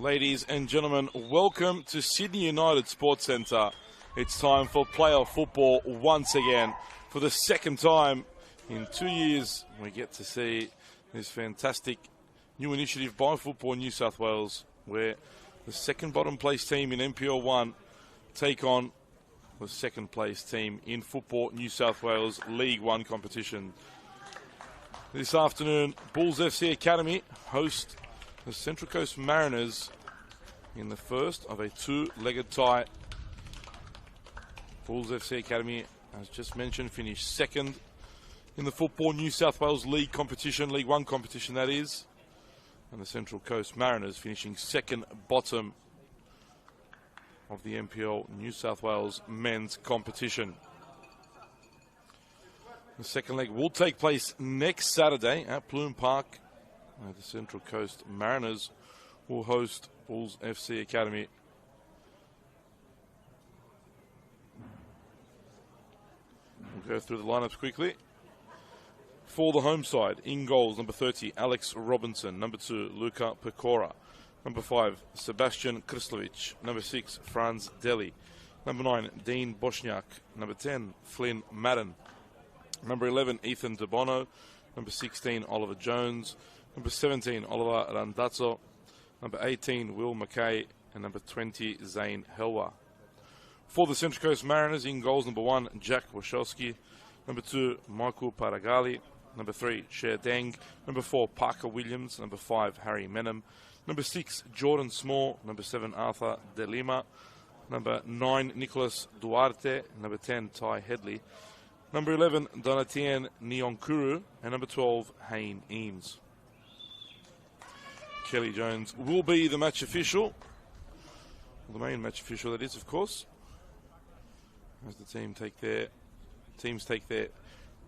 Ladies and gentlemen, welcome to Sydney United Sports Centre. It's time for playoff football once again. For the second time in 2 years, we get to see this fantastic new initiative by Football New South Wales, where the second bottom place team in NPL 1 take on the second place team in Football New South Wales League 1 competition. This afternoon, Bulls FC Academy host the Central Coast Mariners in the first of a two-legged tie. Bulls FC Academy, as just mentioned, finished second in the Football New South Wales League competition, League 1 competition that is. And the Central Coast Mariners finishing second bottom of the NPL New South Wales men's competition. The second leg will take place next Saturday at Plume Park. The Central Coast Mariners will host Bulls FC Academy. We'll go through the lineups quickly. For the home side, in goals, number 30, Alex Robinson. Number 2, Luca Pecora. Number 5, Sebastian Krislovic. Number 6, Franz Deli. Number 9, Dean Bosniak. Number 10, Flynn Madden. Number 11, Ethan DeBono. Number 16, Oliver Jones. Number 17, Oliver Randazzo. Number 18, Will McKay. And number 20, Zane Helwa. For the Central Coast Mariners, in goals, number 1, Jack Wachowski. Number 2, Michael Paragali. Number 3, Cher Deng. Number 4, Parker Williams. Number 5, Harry Menem. Number 6, Jordan Small. Number 7, Arthur De Lima. Number 9, Nicholas Duarte. Number 10, Ty Headley. Number 11, Donatien Nyonkuru. And number 12, Hayne Eames. Kelly Jones will be the match official. The main match official, that is, of course. As the teams take their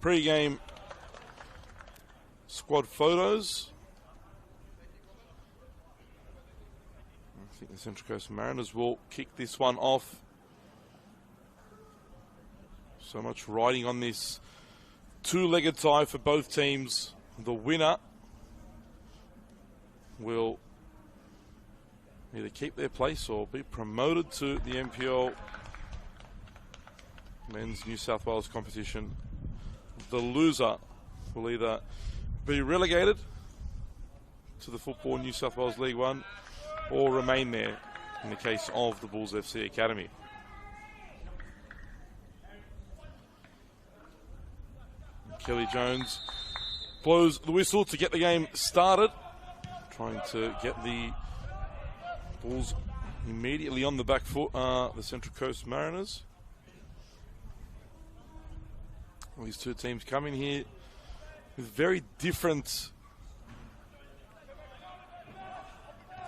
pre-game squad photos. I think the Central Coast Mariners will kick this one off. So much riding on this two-legged tie for both teams. The winner will either keep their place or be promoted to the NPL Men's New South Wales competition. The loser will either be relegated to the Football New South Wales League 1 or remain there in the case of the Bulls FC Academy. Kelly Jones blows the whistle to get the game started, trying to get the Bulls immediately on the back foot, the Central Coast Mariners. These two teams come in here with very different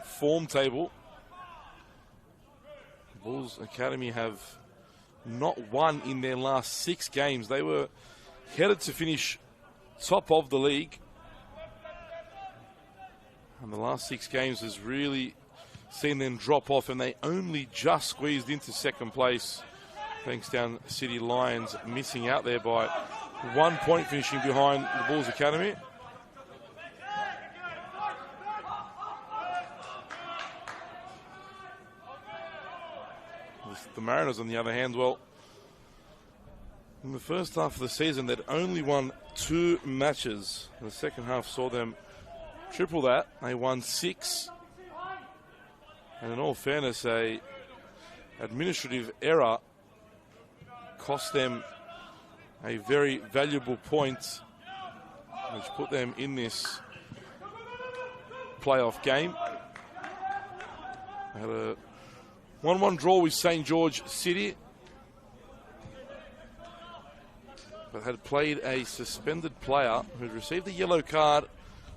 form table. Bulls Academy have not won in their last 6 games. They were headed to finish top of the league, and the last 6 games has really seen them drop off, and they only just squeezed into second place thanks down City Lions, missing out there by 1 point, finishing behind the Bulls Academy. The Mariners, on the other hand, well, in the first half of the season, they'd only won 2 matches. The second half saw them triple that. They won 6. And in all fairness, a administrative error cost them a very valuable point, which put them in this playoff game. They had a 1-1 draw with St. George City, but had played a suspended player who had received a yellow card,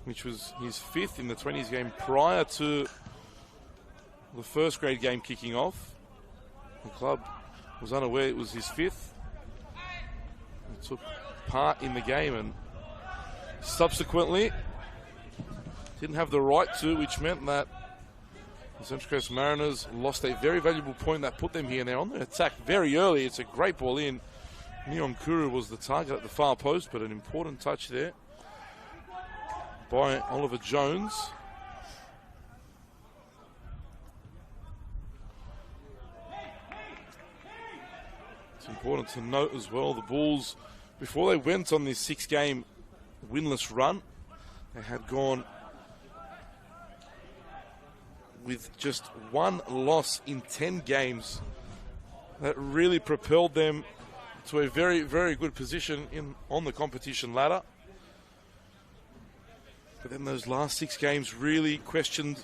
which was his 5th in the 20s game prior to the first grade game kicking off. The club was unaware it was his 5th. He took part in the game and subsequently didn't have the right to, which meant that the Central Coast Mariners lost a very valuable point that put them here. And they're on the attack very early. It's a great ball in. Nyonkuru was the target at the far post, but an important touch there by Oliver Jones. important to note as well, the Bulls, before they went on this 6-game winless run, they had gone with just one loss in 10 games. That really propelled them to a very, very good position on the competition ladder. But then those last 6 games really questioned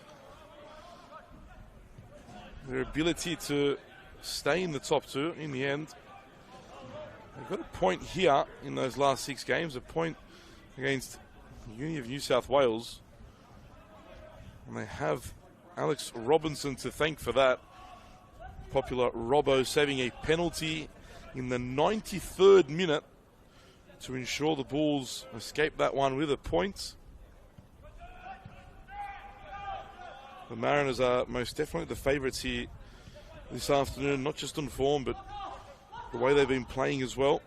their ability to stay in the top 2 in the end. They got a point here in those last 6 games, a point against the Uni of New South Wales. And they have Alex Robinson to thank for that. Popular Robbo saving a penalty in the 93rd minute to ensure the Bulls escape that one with a point. The Mariners are most definitely the favourites here this afternoon, not just on form, but the way they've been playing as well.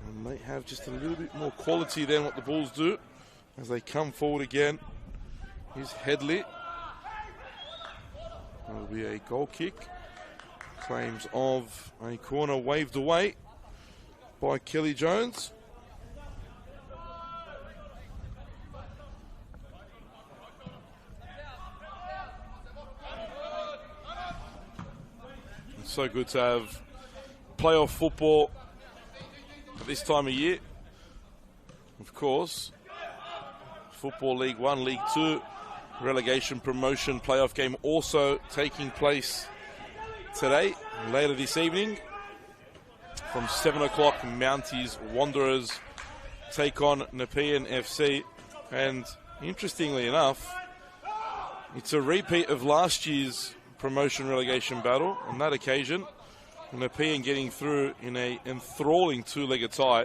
And they have just a little bit more quality than what the Bulls do as they come forward again. Here's Headley. That'll be a goal kick. Claims of a corner waved away by Kelly Jones. It's so good to have playoff football at this time of year. Of course, Football League 1, League 2, relegation promotion playoff game also taking place today, later this evening. From 7 o'clock, Mounties Wanderers take on Nepean FC. And interestingly enough, it's a repeat of last year's promotion relegation battle. On that occasion, Nepean getting through in a enthralling 2-legged tie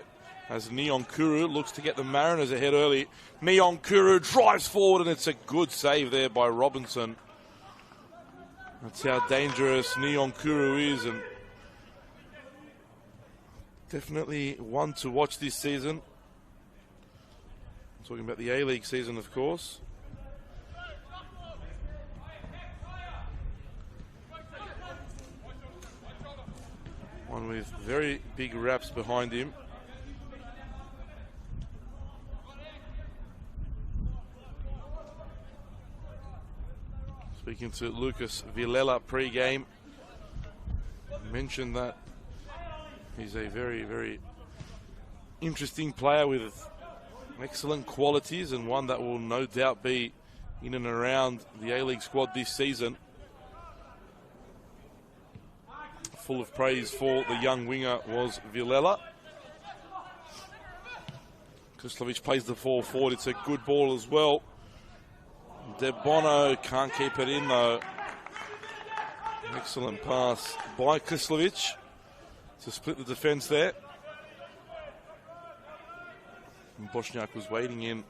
as Nyonkuru looks to get the Mariners ahead early. Nyonkuru drives forward and it's a good save there by Robinson. That's how dangerous Nyonkuru is, and definitely one to watch this season. I'm talking about the A-League season, of course. One with very big raps behind him. Speaking to Lucas Villela pre-game, mentioned that he's a very, very interesting player with excellent qualities and one that will no doubt be in and around the A-League squad this season. Full of praise for the young winger was Villela. Krislovic plays the ball forward. It's a good ball as well. De Bono can't keep it in though. Excellent pass by Krislovic to split the defence there. And Bosniak was waiting in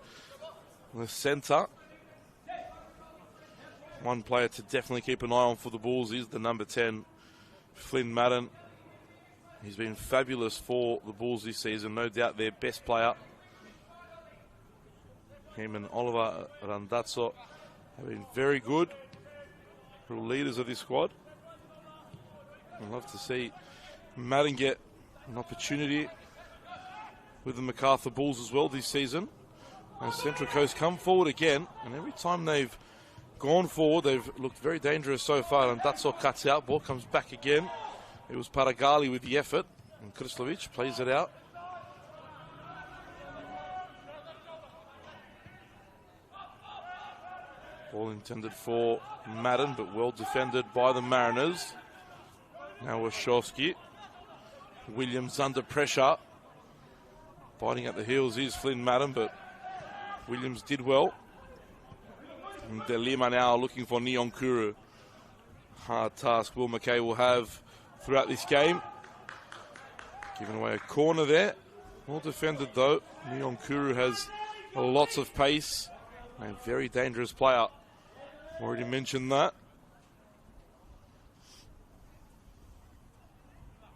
the centre. One player to definitely keep an eye on for the Bulls is the number 10, Flynn Madden. He's been fabulous for the Bulls this season, no doubt their best player. Him and Oliver Randazzo have been very good, real leaders of this squad. I'd love to see Madden get an opportunity with the MacArthur Bulls as well this season. As Central Coast come forward again, and every time they've gone forward, they've looked very dangerous so far. And Randazzo cuts out, ball comes back again. It was Paragali with the effort, and Krislovic plays it out. Ball intended for Madden, but well defended by the Mariners. Now Wachowski. Williams under pressure. Biting at the heels is Flynn Madden, but Williams did well. And De Lima now looking for Nyonkuru. Hard task Will McKay will have throughout this game. Giving away a corner there. Well defended though. Nyonkuru has lots of pace. A very dangerous player. Already mentioned that.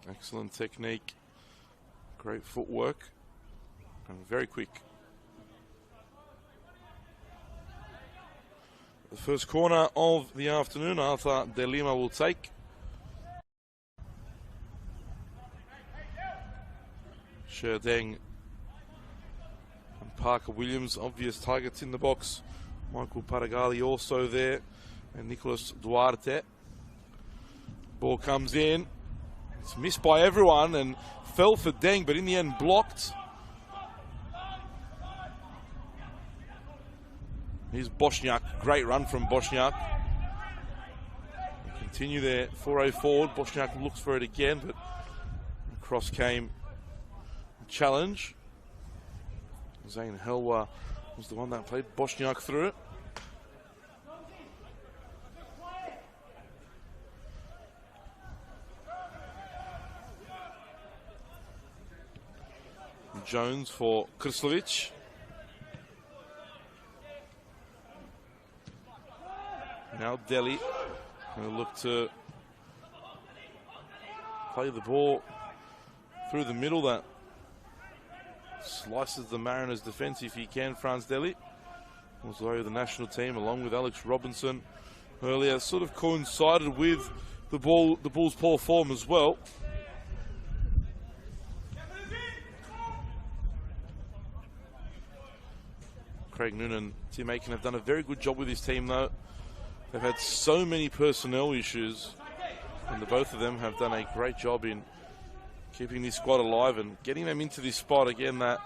Excellent technique. Great footwork. And very quick. The first corner of the afternoon, Arthur De Lima will take. Sherdeng and Parker Williams, obvious targets in the box. Michael Paragali also there, and Nicolas Duarte. Ball comes in. It's missed by everyone and fell for Deng, but in the end blocked. Here's Bosniak. Great run from Bosniak. They continue their 4-0 forward. Bosniak looks for it again, but across came the challenge. Zane Helwa was the one that played Bosniak through it. Jones for Krislovic. Now Delhi will look to play the ball through the middle. That slices the Mariners' defence if he can. Franz Delhi was away with the national team along with Alex Robinson earlier. Sort of coincided with the Bulls' poor form as well. Craig Noonan and Tim Aiken have done a very good job with his team, though. They've had so many personnel issues, and the both of them have done a great job in keeping this squad alive and getting them into this spot. Again, that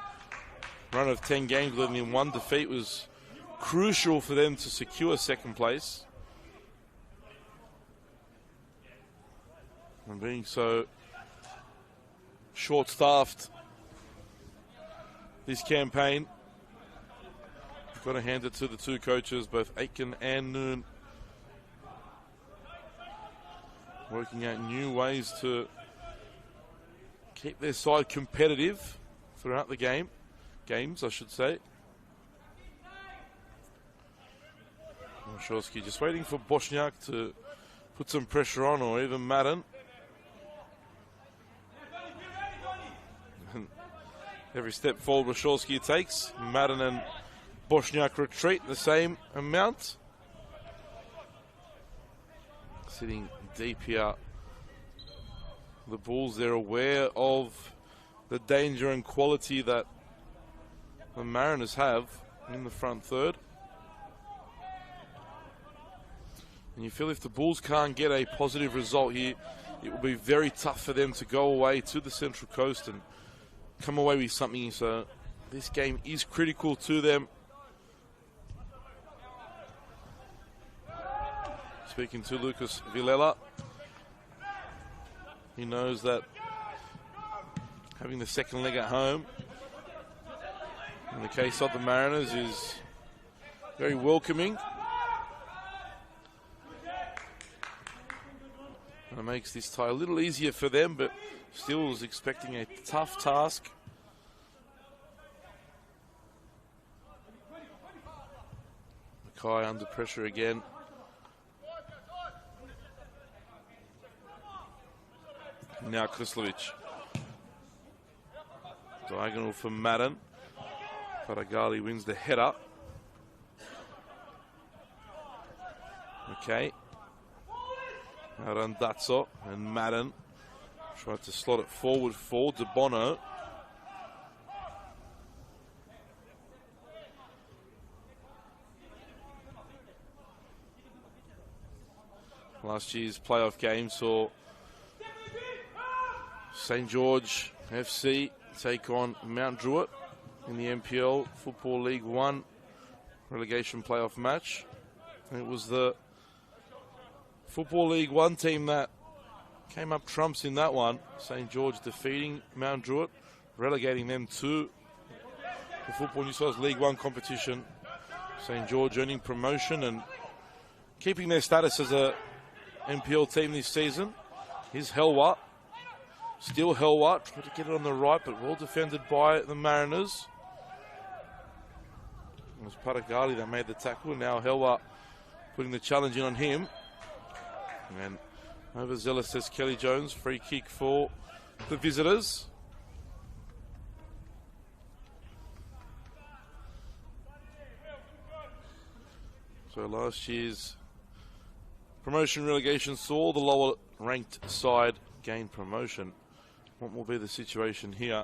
run of 10 games, leading in 1 defeat, was crucial for them to secure second place. And being so short-staffed this campaign, we've got to hand it to the two coaches, both Aiken and Noon, working out new ways to keep their side competitive throughout the games, I should say. Moshovsky just waiting for Bosniak to put some pressure on, or even Madden. Every step forward Moshovsky takes, Madden and Bosniak retreat the same amount. Sitting deep here. The Bulls, they're aware of the danger and quality that the Mariners have in the front third. And you feel if the Bulls can't get a positive result here, it will be very tough for them to go away to the Central Coast and come away with something. So this game is critical to them. Speaking to Lucas Villela, he knows that having the second leg at home, in the case of the Mariners, is very welcoming. And it makes this tie a little easier for them, but still is expecting a tough task. Mackay under pressure again. Now Krislovic. Diagonal for Madden. Paragali wins the header. Okay. Arandazzo and Madden tried to slot it forward for De Bono. Last year's playoff game saw St. George FC take on Mount Druitt in the NPL Football League 1 relegation playoff match. And it was the Football League 1 team that came up trumps in that one. St. George defeating Mount Druitt, relegating them to the Football New South Wales League 1 competition. St. George earning promotion and keeping their status as a NPL team this season. Here's Helwa. Still Helwa, trying to get it on the right, but well defended by the Mariners. It was Paragali that made the tackle. Now Helwa putting the challenge in on him. And overzealous, says Kelly Jones. Free kick for the visitors. So last year's promotion relegation saw the lower ranked side gain promotion. What will be the situation here?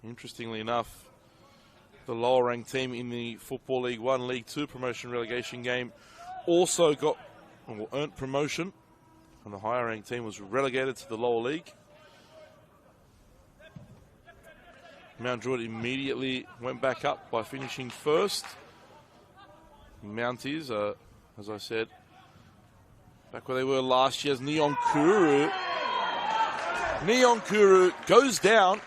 Interestingly enough, the lower ranked team in the Football League 1, League 2 promotion relegation game also got or earned promotion, and the higher ranked team was relegated to the lower league. Mount Druitt immediately went back up by finishing first. Mounties are, as I said, back where they were last year's Neon Kuru. Neon Kuru goes down.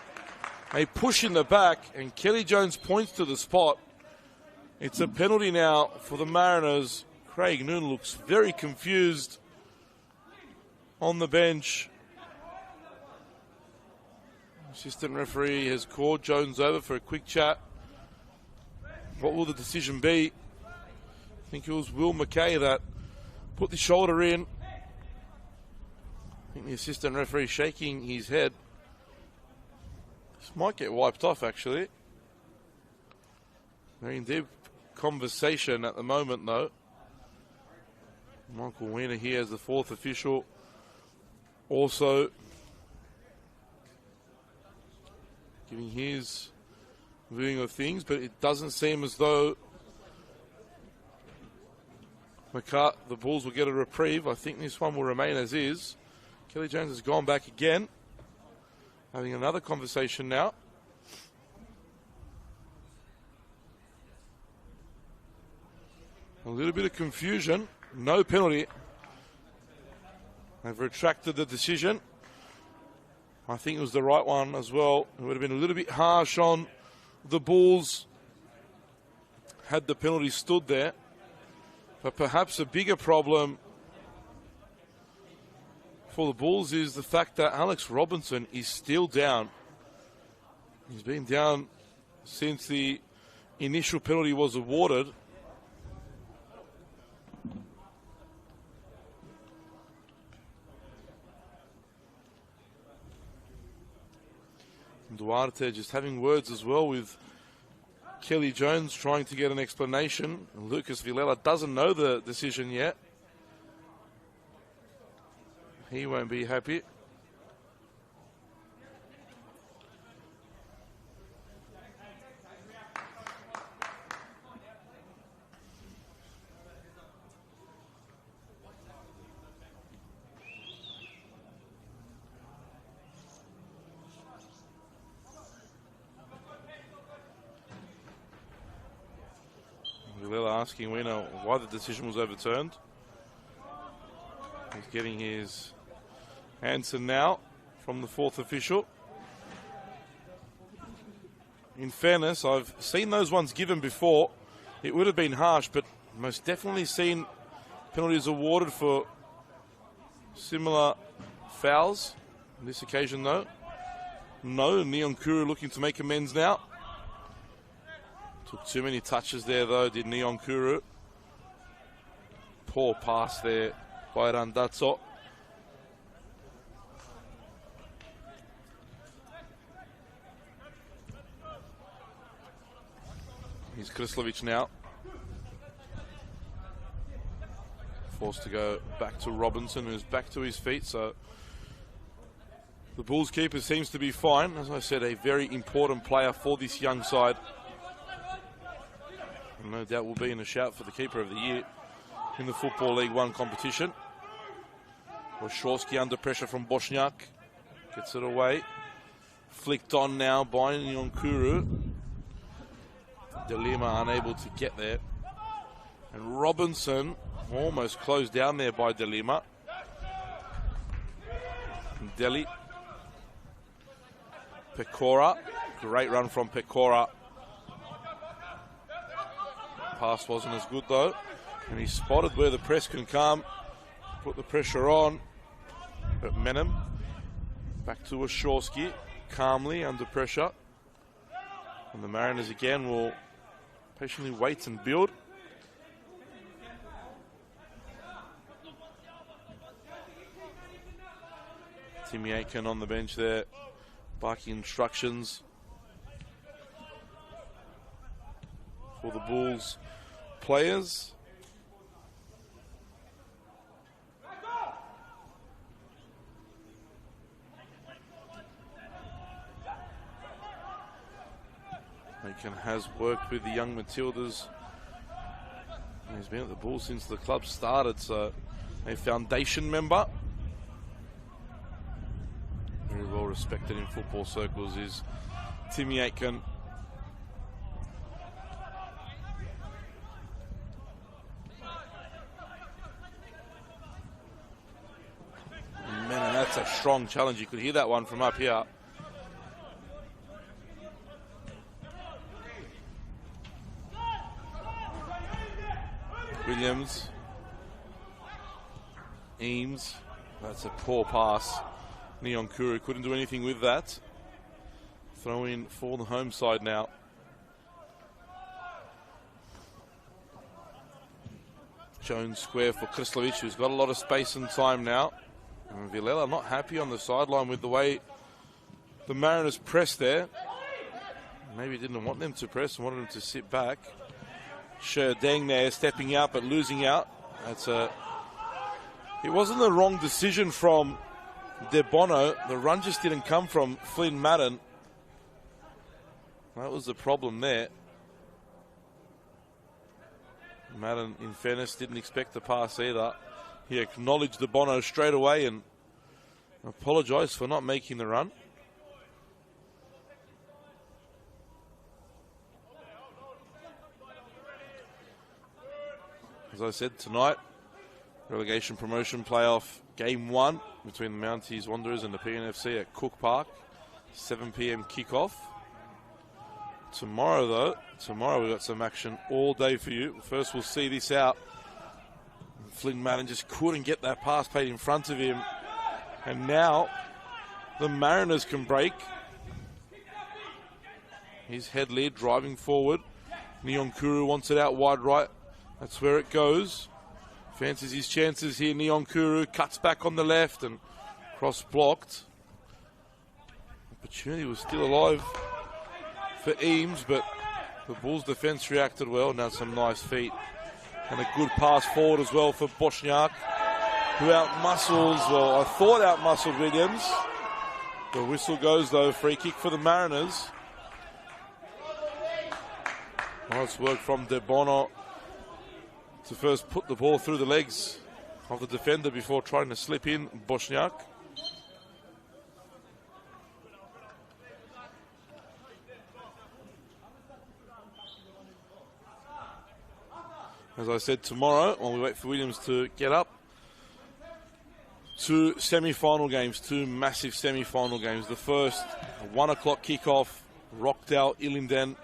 A push in the back, and Kelly Jones points to the spot. It's a penalty now for the Mariners. Craig Noon looks very confused on the bench. Assistant referee has called Jones over for a quick chat. What will the decision be? I think it was Will McKay that put the shoulder in. I think the assistant referee shaking his head. This might get wiped off, actually. They're in deep conversation at the moment, though. Michael Weiner here as the fourth official. Also giving his viewing of things, but it doesn't seem as though the Bulls will get a reprieve. I think this one will remain as is. Kelly Jones has gone back again. Having another conversation now. A little bit of confusion. No penalty. They've retracted the decision. I think it was the right one as well. It would have been a little bit harsh on the Bulls had the penalty stood there. But perhaps a bigger problem for the Bulls is the fact that Alex Robinson is still down. He's been down since the initial penalty was awarded. Duarte just having words as well with Kelly Jones, trying to get an explanation. Lucas Villela doesn't know the decision yet. He won't be happy. Villela asking Weiner why the decision was overturned. He's getting his answer now from the fourth official. In fairness, I've seen those ones given before. It would have been harsh, but most definitely seen penalties awarded for similar fouls. On this occasion, though, no. Neon Kuru looking to make amends now. Took too many touches there, though, did Neon Kuru. Poor pass there by Randazzo. Here's Krislovic now. Forced to go back to Robinson, who's back to his feet. So the Bulls keeper seems to be fine. As I said, a very important player for this young side. And no doubt will be in a shout for the keeper of the year in the Football League 1 competition. Wachowski under pressure from Bosniak. Gets it away. Flicked on now by Nyonkuru. De Lima unable to get there. And Robinson almost closed down there by De Lima. Deli. Pecora. Great run from Pecora. Pass wasn't as good though. And he spotted where the press can come. Put the pressure on. But Menem. Back to Wachowski. Calmly under pressure. And the Mariners again will patiently wait and build. Timmy Aiken on the bench there, barking instructions for the Bulls players. Aiken has worked with the young Matildas. He's been at the Bulls since the club started, so a foundation member. Very well respected in football circles is Timmy Aiken. Man, that's a strong challenge. You could hear that one from up here. Williams. Eames. That's a poor pass. Nyonkuru couldn't do anything with that. Throw in for the home side now. Jones square for Krislovic, who's got a lot of space and time now. And Villela not happy on the sideline with the way the Mariners pressed there. Maybe didn't want them to press, wanted them to sit back. Deng there stepping out but losing out. It wasn't the wrong decision from De Bono. The run just didn't come from Flynn Madden. That was the problem there. Madden, in fairness, didn't expect the pass either. He acknowledged De Bono straight away and apologised for not making the run. As I said, tonight, relegation promotion playoff game 1 between the Mounties Wanderers and the PNFC at Cook Park. 7 p.m. kickoff. Tomorrow we've got some action all day for you. First, we'll see this out. Flynn Madden just couldn't get that pass played in front of him. And now the Mariners can break. Here's Headley driving forward. Nyonkuru wants it out wide right. That's where it goes. Fancies his chances here. Nyonkuru cuts back on the left and cross blocked. Opportunity was still alive for Eames, but the Bulls defence reacted well. Now some nice feet and a good pass forward as well for Bosniak, who I thought out-muscled Williams. The whistle goes though, free kick for the Mariners. Nice work from De Bono to first put the ball through the legs of the defender before trying to slip in Bosniak. As I said, tomorrow, while we wait for Williams to get up, 2 semi-final games, 2 massive semi-final games. The first, a 1 o'clock kickoff, Rockdale, Illingdon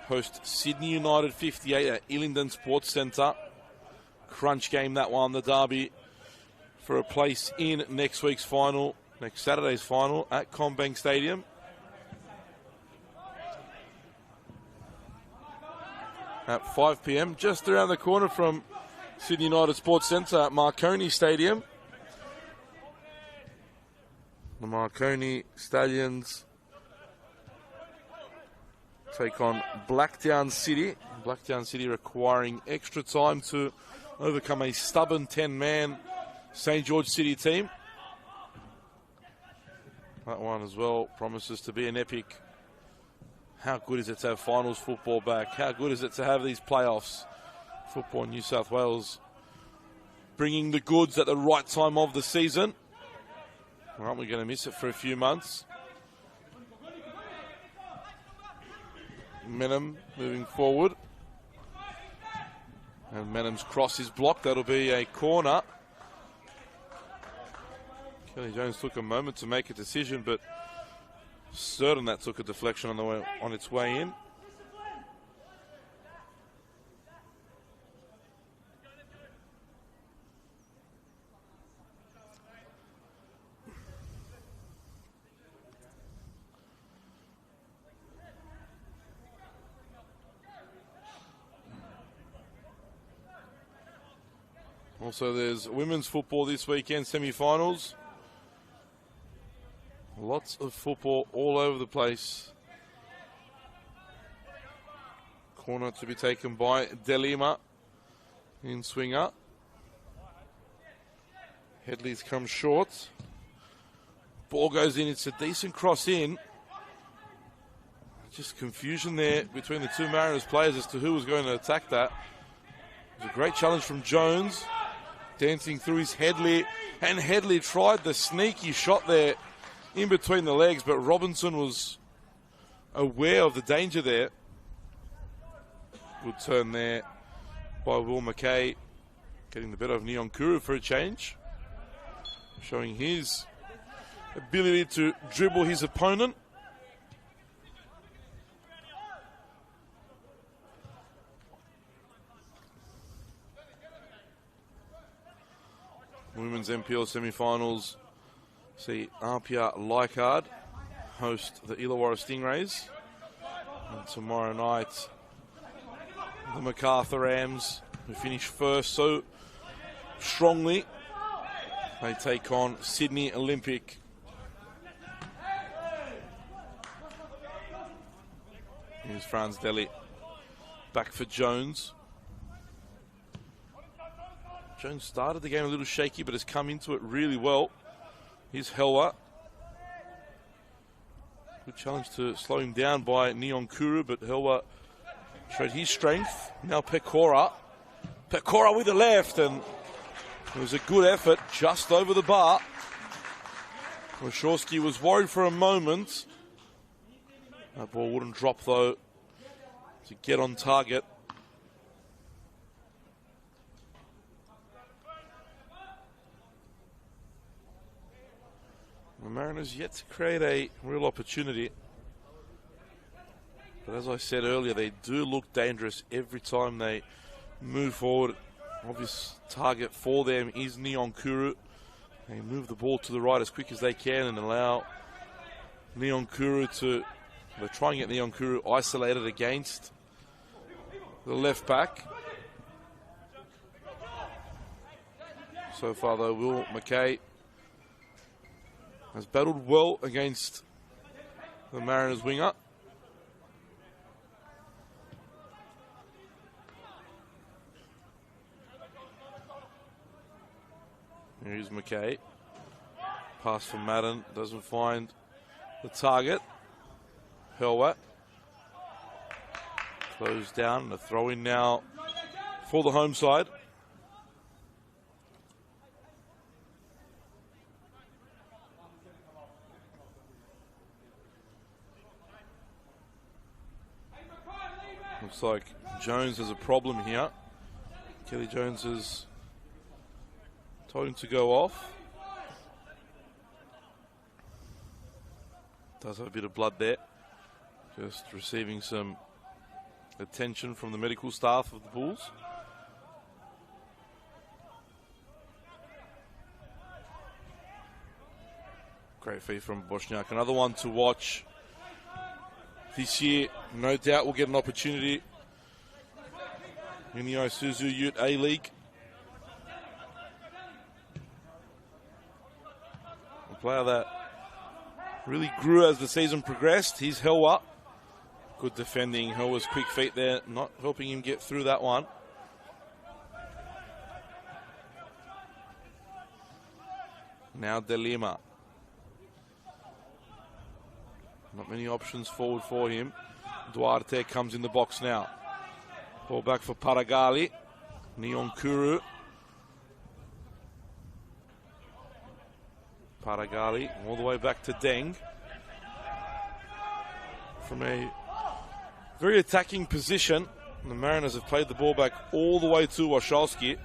host Sydney United 58 at Illingdon Sports Centre. Crunch game, that one, the derby, for a place in next week's final, next Saturday's final at CommBank Stadium. At 5 p.m, just around the corner from Sydney United Sports Centre at Marconi Stadium. The Marconi Stallions take on Blacktown City. Blacktown City requiring extra time to overcome a stubborn 10-man St. George City team. That one as well promises to be an epic. How good is it to have finals football back? How good is it to have these playoffs? Football in New South Wales bringing the goods at the right time of the season. Aren't we going to miss it for a few months? Menem moving forward. And Menem's cross is blocked. That'll be a corner. Kelly Jones took a moment to make a decision, but certain that took a deflection on its way in. Also, there's women's football this weekend, semi-finals. Lots of football all over the place. Corner to be taken by Delima in swinger. Headley's come short. Ball goes in. It's a decent cross in. Just confusion there between the two Mariners players as to who was going to attack that. It was a great challenge from Jones, dancing through his Headley, and Headley tried the sneaky shot there in between the legs, but Robinson was aware of the danger there. Good turn there by Will McKay, getting the better of Neon Kuru for a change, showing his ability to dribble his opponent. Women's NPL semi-finals see Apia Leichhardt host the Illawarra Stingrays. And tomorrow night, the MacArthur Rams, who finished first so strongly, they take on Sydney Olympic. Here's Franz Deli back for Jones. Jones started the game a little shaky, but has come into it really well. Here's Helwa. Good challenge to slow him down by Neon Kuru, but Helwa showed his strength. Now Pecora. Pecora with the left, and it was a good effort just over the bar. Wachowski was worried for a moment. That ball wouldn't drop, though, to get on target. The Mariners yet to create a real opportunity. But as I said earlier, they do look dangerous every time they move forward. Obvious target for them is Neon Kuru. They move the ball to the right as quick as they can and allow Neon Kuru to... They're trying to get Neon Kuru isolated against the left back. So far, though, Will McKay has battled well against the Mariners winger. Here's McKay. Pass from Madden, doesn't find the target. Helwat. Closed down, and a throw in now for the home side. Looks like Jones has a problem here. Kelly Jones has told him to go off. Does have a bit of blood there. Just receiving some attention from the medical staff of the Bulls. Great feed from Bosniak. Another one to watch this year. No doubt we'll get an opportunity in the Isuzu Ute A-League. A player that really grew as the season progressed. He's Helwa. Good defending. Helwa's quick feet there, not helping him get through that one. Now De Lima. Not many options forward for him. Duarte comes in the box now. Ball back for Paragali. Neon Kuru. Paragali all the way back to Deng. From a very attacking position, the Mariners have played the ball back all the way to Wachowski.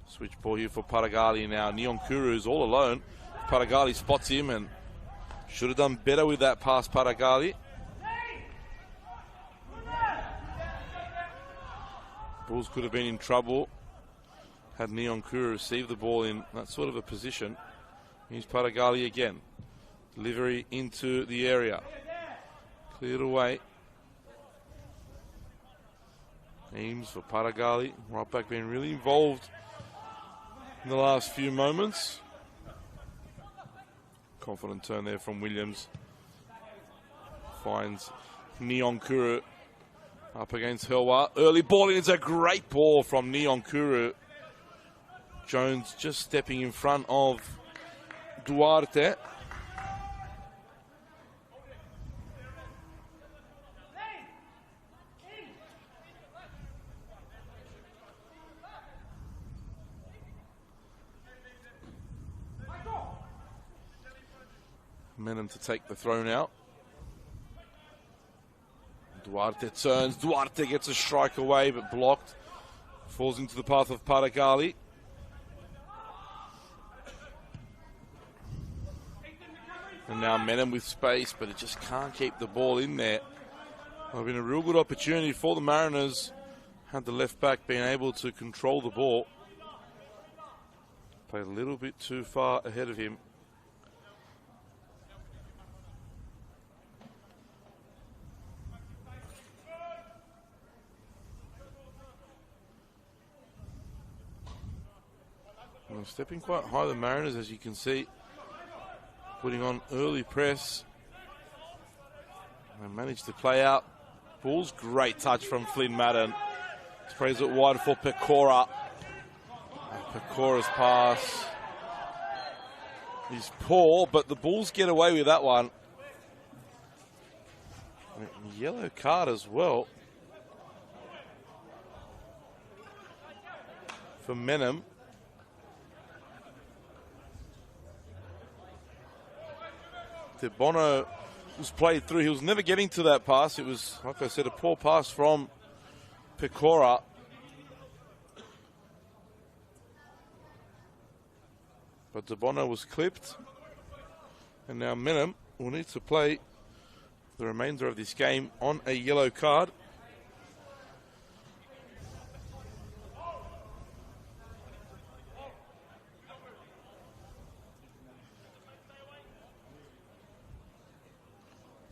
Switch ball here for Paragali now. Neon Kuru is all alone. Paragali spots him and should have done better with that pass, Paragali. Bulls could have been in trouble had Neon Kuru received the ball in that sort of a position. Here's Paragali again. Delivery into the area. Cleared away. Ames for Paragali. Right back being really involved in the last few moments. Confident turn there from Williams. Finds Neon Kuru up against Helwa. Early ball in. It's a great ball from Neon Kuru. Jones just stepping in front of Duarte. Menem to take the throw now. Duarte turns. Duarte gets a strike away, but blocked. Falls into the path of Paragali. And now Menem with space, but he just can't keep the ball in there. Well, been a real good opportunity for the Mariners. Had the left back been able to control the ball. Played a little bit too far ahead of him. Well, stepping quite high, the Mariners, as you can see. Putting on early press. They managed to play out. Bulls, great touch from Flynn Madden. Sprays it wide for Pecora. Pecora's pass is poor, but the Bulls get away with that one. Yellow card as well for Menem. De Bono was played through. He was never getting to that pass. It was, like I said, a poor pass from Pecora. But De Bono was clipped. And now Menem will need to play the remainder of this game on a yellow card.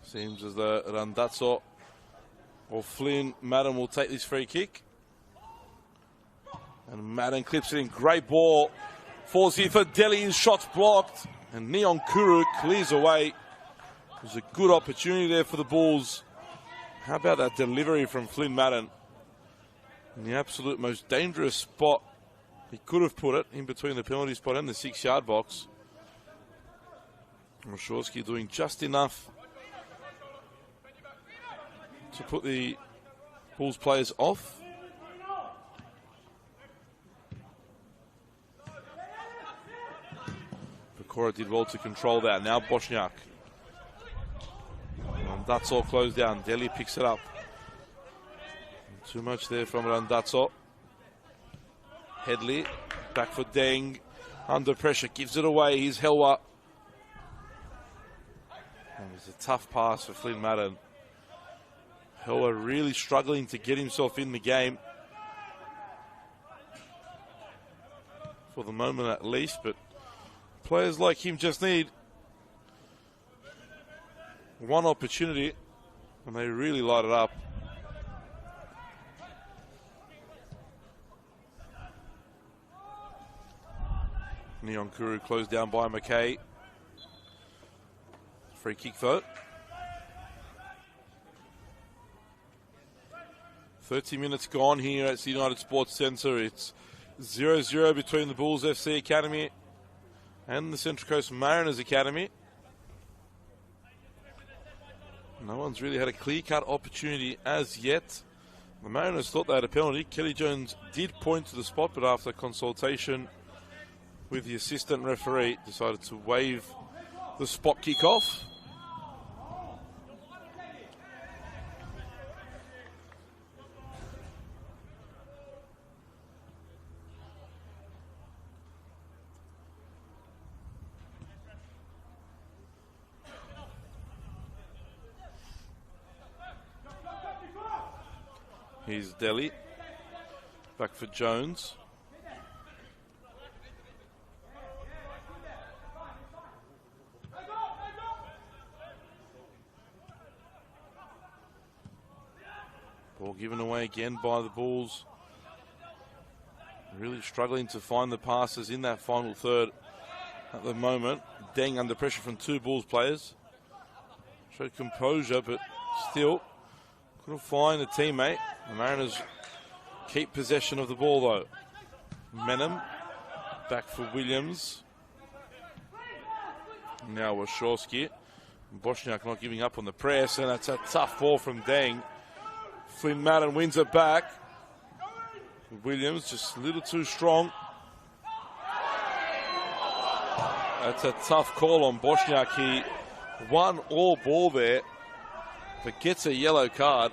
Seems as though Randazzo or Flynn Madden will take this free kick. And Madden clips it in. Great ball. Falls here for Delhi. His shot's blocked. And Neon Kuru clears away. It was a good opportunity there for the Bulls. How about that delivery from Flynn Madden? In the absolute most dangerous spot he could have put it, in between the penalty spot and the 6-yard box. Rosharsky doing just enough to put the Bulls players off. Pecora did well to control that. Now Bosniak. Randazzo closed down. Delhi picks it up. Too much there from Randazzo. Headley back for Deng. Under pressure, gives it away. Here's Helwa. And it's a tough pass for Flynn Madden. Helwa really struggling to get himself in the game. For the moment at least, but players like him just need one opportunity and they really light it up. Neon Kuru closed down by McKay. Free kick though. 30 minutes gone here at the United Sports Centre. It's 0-0 between the Bulls FC Academy and the Central Coast Mariners Academy. No one's really had a clear-cut opportunity as yet. The Mariners thought they had a penalty. Kelly Jones did point to the spot, but after consultation with the assistant referee, decided to waive the spot kick-off. Here's Delhi. Back for Jones. Ball given away again by the Bulls. Really struggling to find the passes in that final third at the moment. Deng under pressure from two Bulls players. Showed composure, but still couldn't find a teammate. The Mariners keep possession of the ball though. Menem back for Williams. Now Wachowski. Bosniak not giving up on the press, and that's a tough ball from Deng. Flynn Madden wins it back. Williams just a little too strong. That's a tough call on Bosniak. He One all ball there, but gets a yellow card.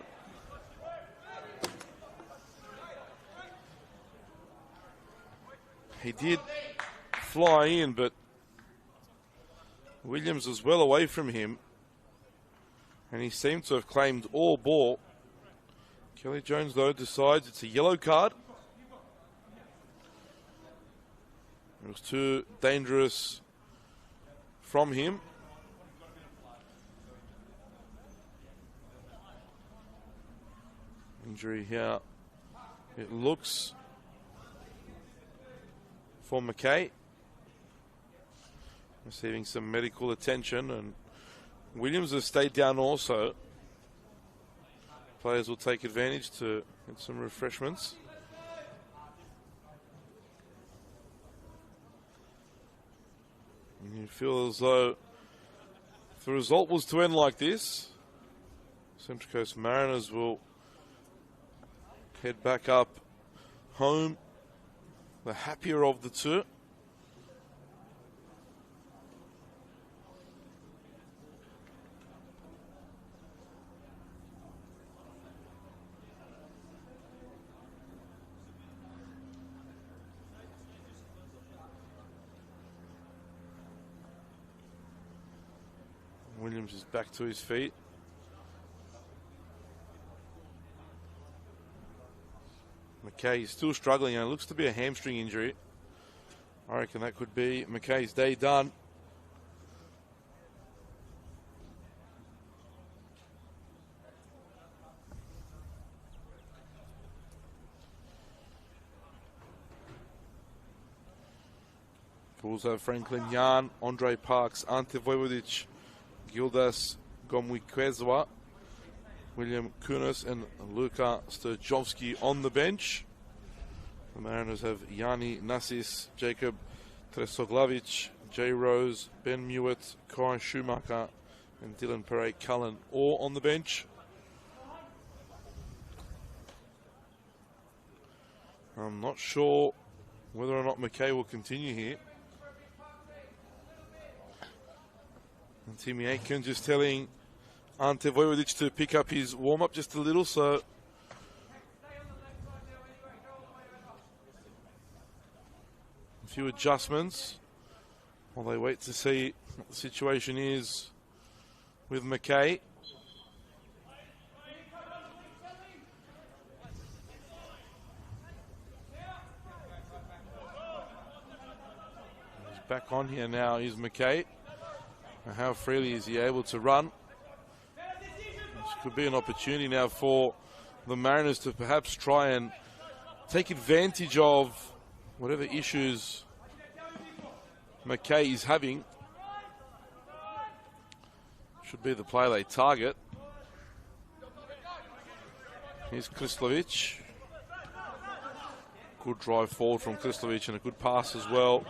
He did fly in, but Williams was well away from him, and he seemed to have claimed all ball. Kelly Jones, though, decides it's a yellow card. It was too dangerous from him. Injury here, it looks, for McKay. Receiving some medical attention, and Williams has stayed down also. Players will take advantage to get some refreshments. And you feel as though if the result was to end like this, Central Coast Mariners will head back up home, the happier of the two. Williams is back to his feet. McKay is still struggling, and it looks to be a hamstring injury. I reckon that could be McKay's day done. Bulls have Franklin Yan, Andre Parks, Ante Vojvodic, Gildas Gomwikwezwa, William Kunis and Luka Sturjovski on the bench. The Mariners have Yanni Nassis, Jacob Tresoglavic, Jay Rose, Ben Mewett, Kai Schumacher and Dylan Perret-Cullen all on the bench. I'm not sure whether or not McKay will continue here. And Timmy Aiken just telling Ante Vojvodic to pick up his warm-up just a little, so a few adjustments while they wait to see what the situation is with McKay. He's back on here now, is McKay. How freely is he able to run? This could be an opportunity now for the Mariners to perhaps try and take advantage of whatever issues McKay is having. Should be the play they target. Here's Krislovic. Good drive forward from Krislovic and a good pass as well.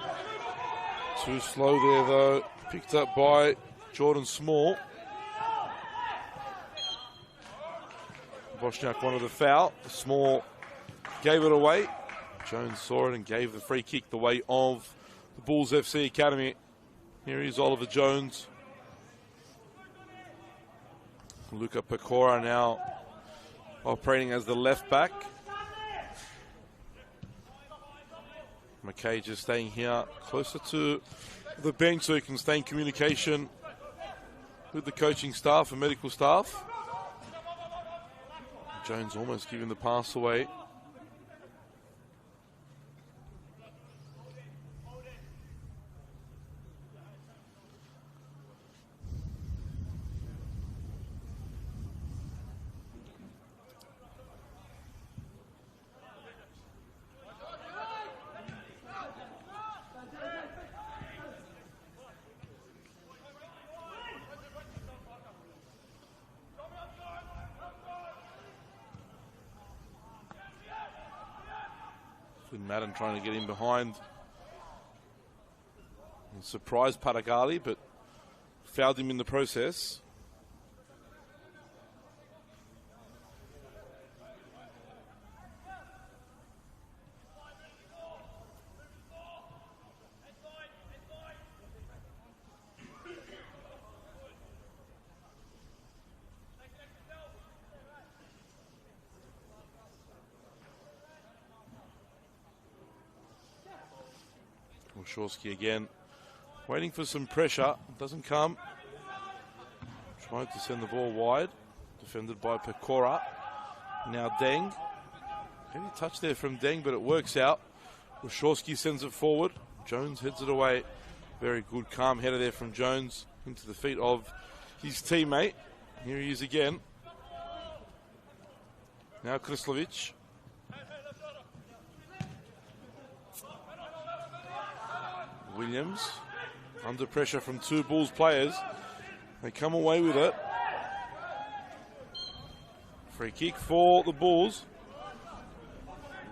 Too slow there though. Picked up by Jordan Small. Bosniak wanted a foul. Small gave it away. Jones saw it and gave the free kick the way of the Bulls FC Academy. Here is Oliver Jones. Luka Pecora now operating as the left back. McKay just staying here closer to the bench so he can stay in communication with the coaching staff and medical staff. Jones almost giving the pass away. Madden trying to get in behind and surprised Padagali, but fouled him in the process. Warshawski again, waiting for some pressure. Doesn't come. Trying to send the ball wide. Defended by Pecora. Now Deng. Heavy touch there from Deng, but it works out. Warshawski sends it forward. Jones heads it away. Very good, calm header there from Jones into the feet of his teammate. Here he is again. Now Krislovic. Williams under pressure from two Bulls players. They come away with it. Free kick for the Bulls.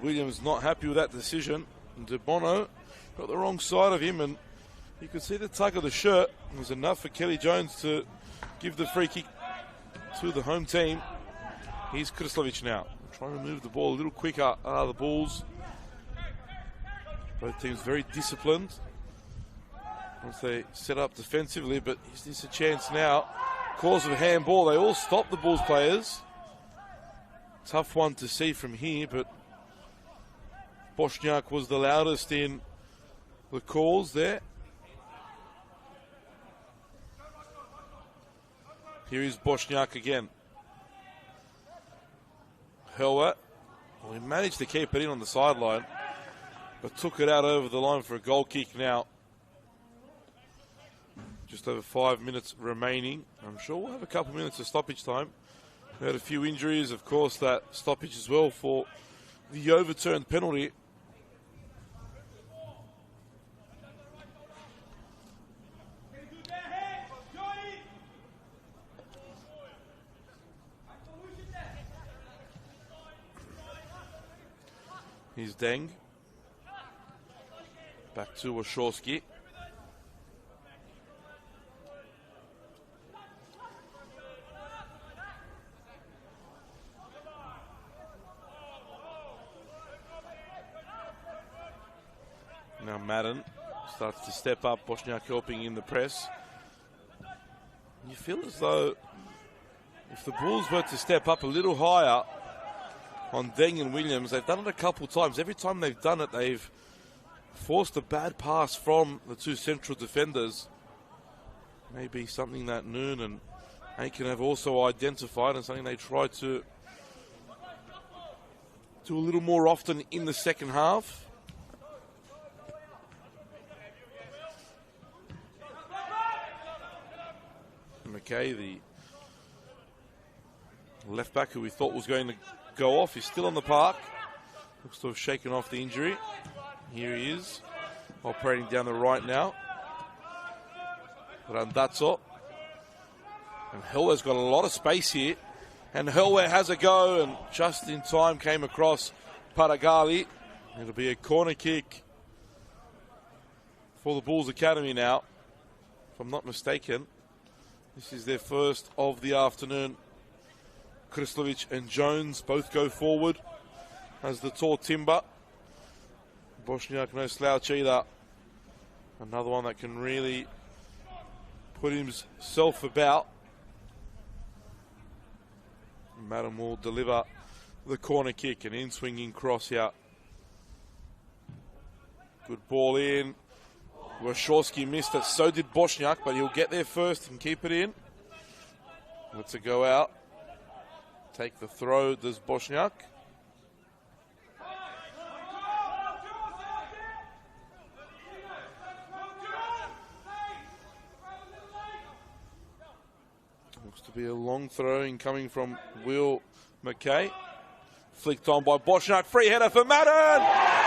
Williams not happy with that decision. De Bono got the wrong side of him, and you could see the tug of the shirt. It was enough for Kelly Jones to give the free kick to the home team. Here's Krislovic now, trying to move the ball a little quicker. The Bulls. Both teams very disciplined once they set up defensively, but is this a chance now? Cause of handball. They all stop the Bulls players. Tough one to see from here, but Bosniak was the loudest in the calls there. Here is Bosniak again. Helwer, well, he managed to keep it in on the sideline, but took it out over the line for a goal kick now. Just over 5 minutes remaining. I'm sure we'll have a couple minutes of stoppage time. We had a few injuries, of course, that stoppage as well for the overturned penalty. Here's Deng. Back to Warshawski. Now Madden starts to step up. Bosniak helping in the press. You feel as though if the Bulls were to step up a little higher on Deng and Williams, they've done it a couple times. Every time they've done it, they've forced a bad pass from the two central defenders. Maybe something that Noon and Aiken have also identified, and something they try to do a little more often in the second half. McKay, the left back who we thought was going to go off, is still on the park. Looks to have shaken off the injury. Here he is, operating down the right now. Randazzo. And Helwer's got a lot of space here. And Helwer has a go, and just in time came across Paragali. It'll be a corner kick for the Bulls Academy now, if I'm not mistaken. This is their first of the afternoon. Krislovic and Jones both go forward as the tall timber. Bosniak no slouch either. Another one that can really put himself about. Madden will deliver the corner kick, an in-swinging cross here. Good ball in. Warshawski missed it, so did Bosniak, but he'll get there first and keep it in. Lets it go out. Take the throw, does Bosniak. Looks to be a long throw in coming from Will McKay. Flicked on by Bosniak, free header for Madden!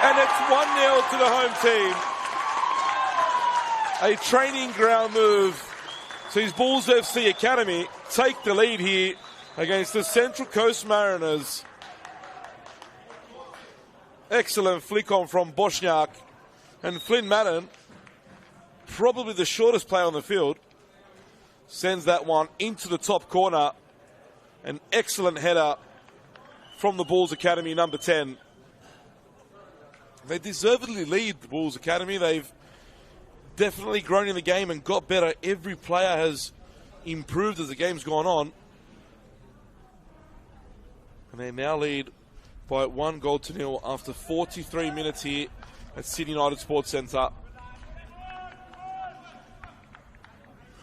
And it's 1-0 to the home team. A training ground move sees Bulls FC Academy take the lead here against the Central Coast Mariners. Excellent flick on from Bosniak. And Flynn Madden, probably the shortest player on the field, sends that one into the top corner. An excellent header from the Bulls Academy, number 10. They deservedly lead the Bulls Academy. They've definitely grown in the game and got better. Every player has improved as the game's gone on. And they now lead by 1-0 after 43 minutes here at Sydney United Sports Centre.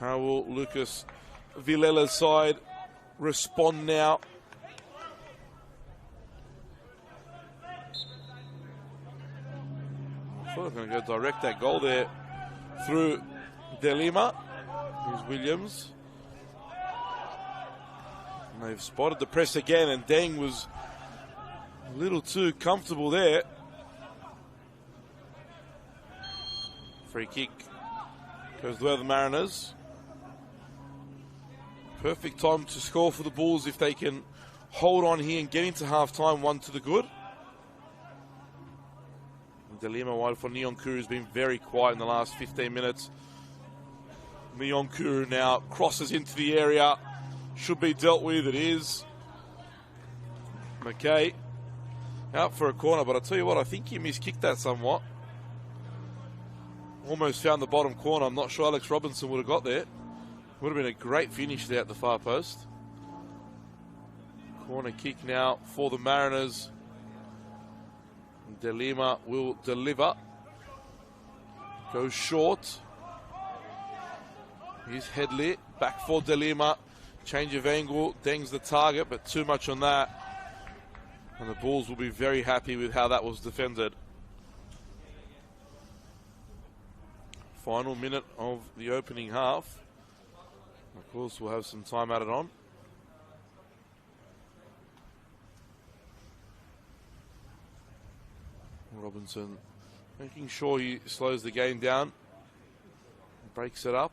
How will Lucas Vilela's side respond now? I thought they were going to go direct that goal there through De Lima. Here's Williams. And they've spotted the press again, and Deng was a little too comfortable there. Free kick goes the way of the Mariners. Perfect time to score for the Bulls if they can hold on here and get into half-time, 1 to the good. De Lima wide for Nyonkuru has been very quiet in the last 15 minutes. Nyonkuru now crosses into the area. Should be dealt with. It is. McKay out for a corner, but I tell you what, I think he miskicked that somewhat. Almost found the bottom corner. I'm not sure Alex Robinson would have got there. Would have been a great finish there at the far post. Corner kick now for the Mariners. De Lima will deliver. Goes short. Here's Headley. Back for De Lima. Change of angle. Deng's the target, but too much on that. And the Bulls will be very happy with how that was defended. Final minute of the opening half. Of course, we'll have some time added on. Robinson making sure he slows the game down, breaks it up.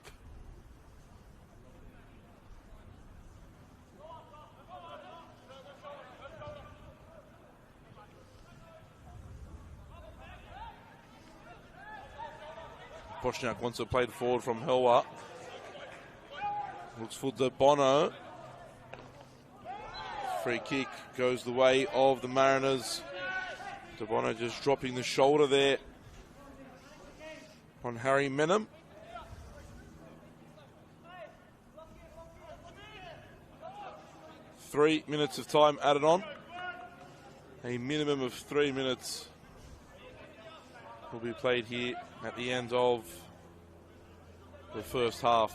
Boschniak wants it played forward from Helwa. Looks for De Bono. Free kick goes the way of the Mariners. De Bono just dropping the shoulder there on Harry Menem. Three minutes of time added on. A minimum of 3 minutes will be played here at the end of the first half.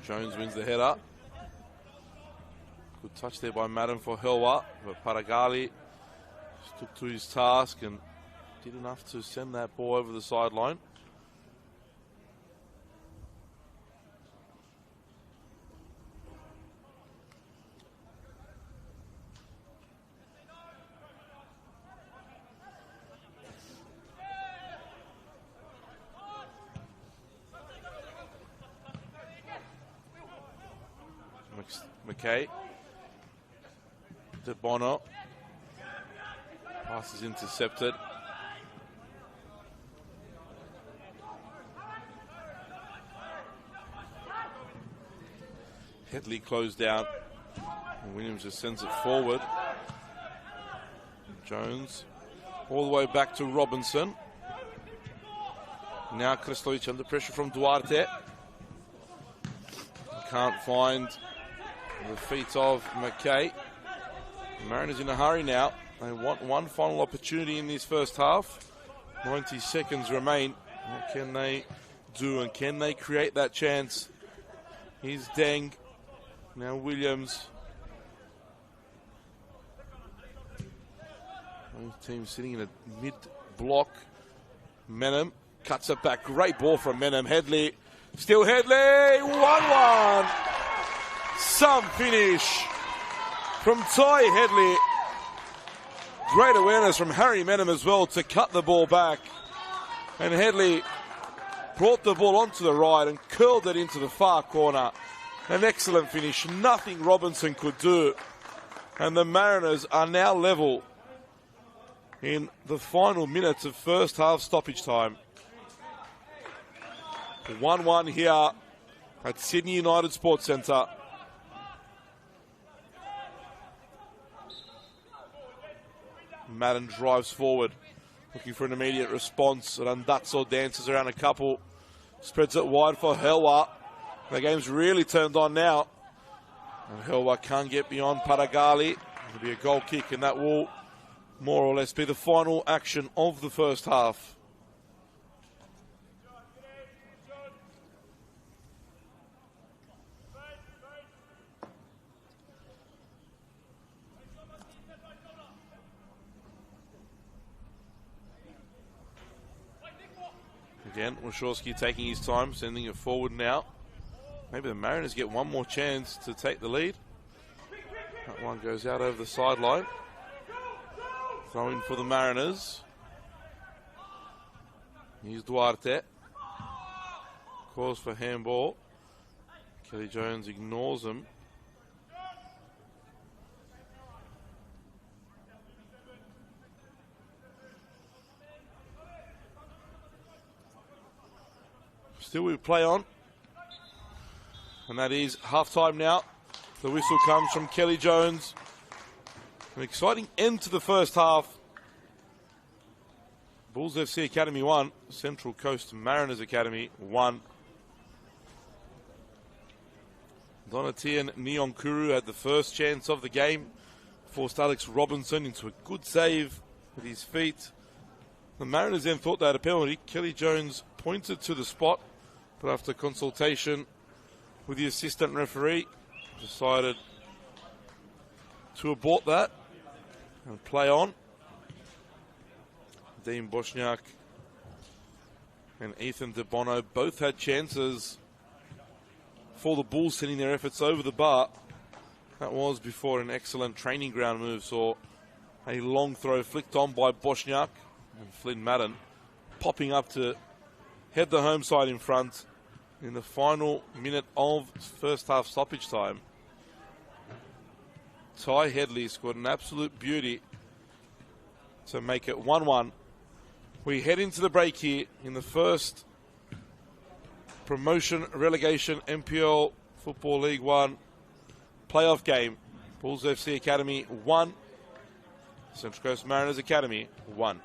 Jones wins the header. Good touch there by Madden for Helwa, but Paragali took to his task and did enough to send that ball over the sideline. McKay. De Bono. Pass is intercepted. Headley closed down. And Williams just sends it forward. Jones all the way back to Robinson. Now Krstovic under pressure from Duarte. Can't find the feet of McKay. The Mariners in a hurry now. They want one final opportunity in this first half. 90 seconds remain. What can they do, and can they create that chance? Here's Deng. Now Williams. Both teams sitting in a mid-block. Menem cuts it back. Great ball from Menem. Headley. Still Headley. 1-1. Some finish from Ty Headley. Great awareness from Harry Menem as well to cut the ball back. And Headley brought the ball onto the right and curled it into the far corner. An excellent finish. Nothing Robinson could do. And the Mariners are now level in the final minutes of first half stoppage time. 1-1 here at Sydney United Sports Centre. Madden drives forward, looking for an immediate response. And Andazzo dances around a couple, spreads it wide for Helwa. The game's really turned on now. And Helwa can't get beyond Paragali. It'll be a goal kick, and that will more or less be the final action of the first half. Again, Wachowski taking his time, sending it forward now. Maybe the Mariners get one more chance to take the lead. That one goes out over the sideline. Throw in for the Mariners. Here's Duarte. Calls for handball. Kelly Jones ignores him. Still we play on. And that is half-time now. The whistle comes from Kelly Jones. An exciting end to the first half. Bulls FC Academy 1, Central Coast Mariners Academy 1. Donatian Nyonkuru had the first chance of the game. Forced Alex Robinson into a good save with his feet. The Mariners then thought they had a penalty. Kelly Jones pointed to the spot, but after consultation with the assistant referee, decided to abort that and play on. Dean Bosniak and Ethan DeBono both had chances for the Bulls, sending their efforts over the bar. That was before an excellent training ground move saw a long throw flicked on by Bosniak, and Flynn Madden popping up to head the home side in front in the final minute of first half stoppage time. Ty Headley scored an absolute beauty to make it 1-1. We head into the break here in the first promotion relegation NPL Football League 1 playoff game. Bulls FC Academy 1, Central Coast Mariners Academy 1.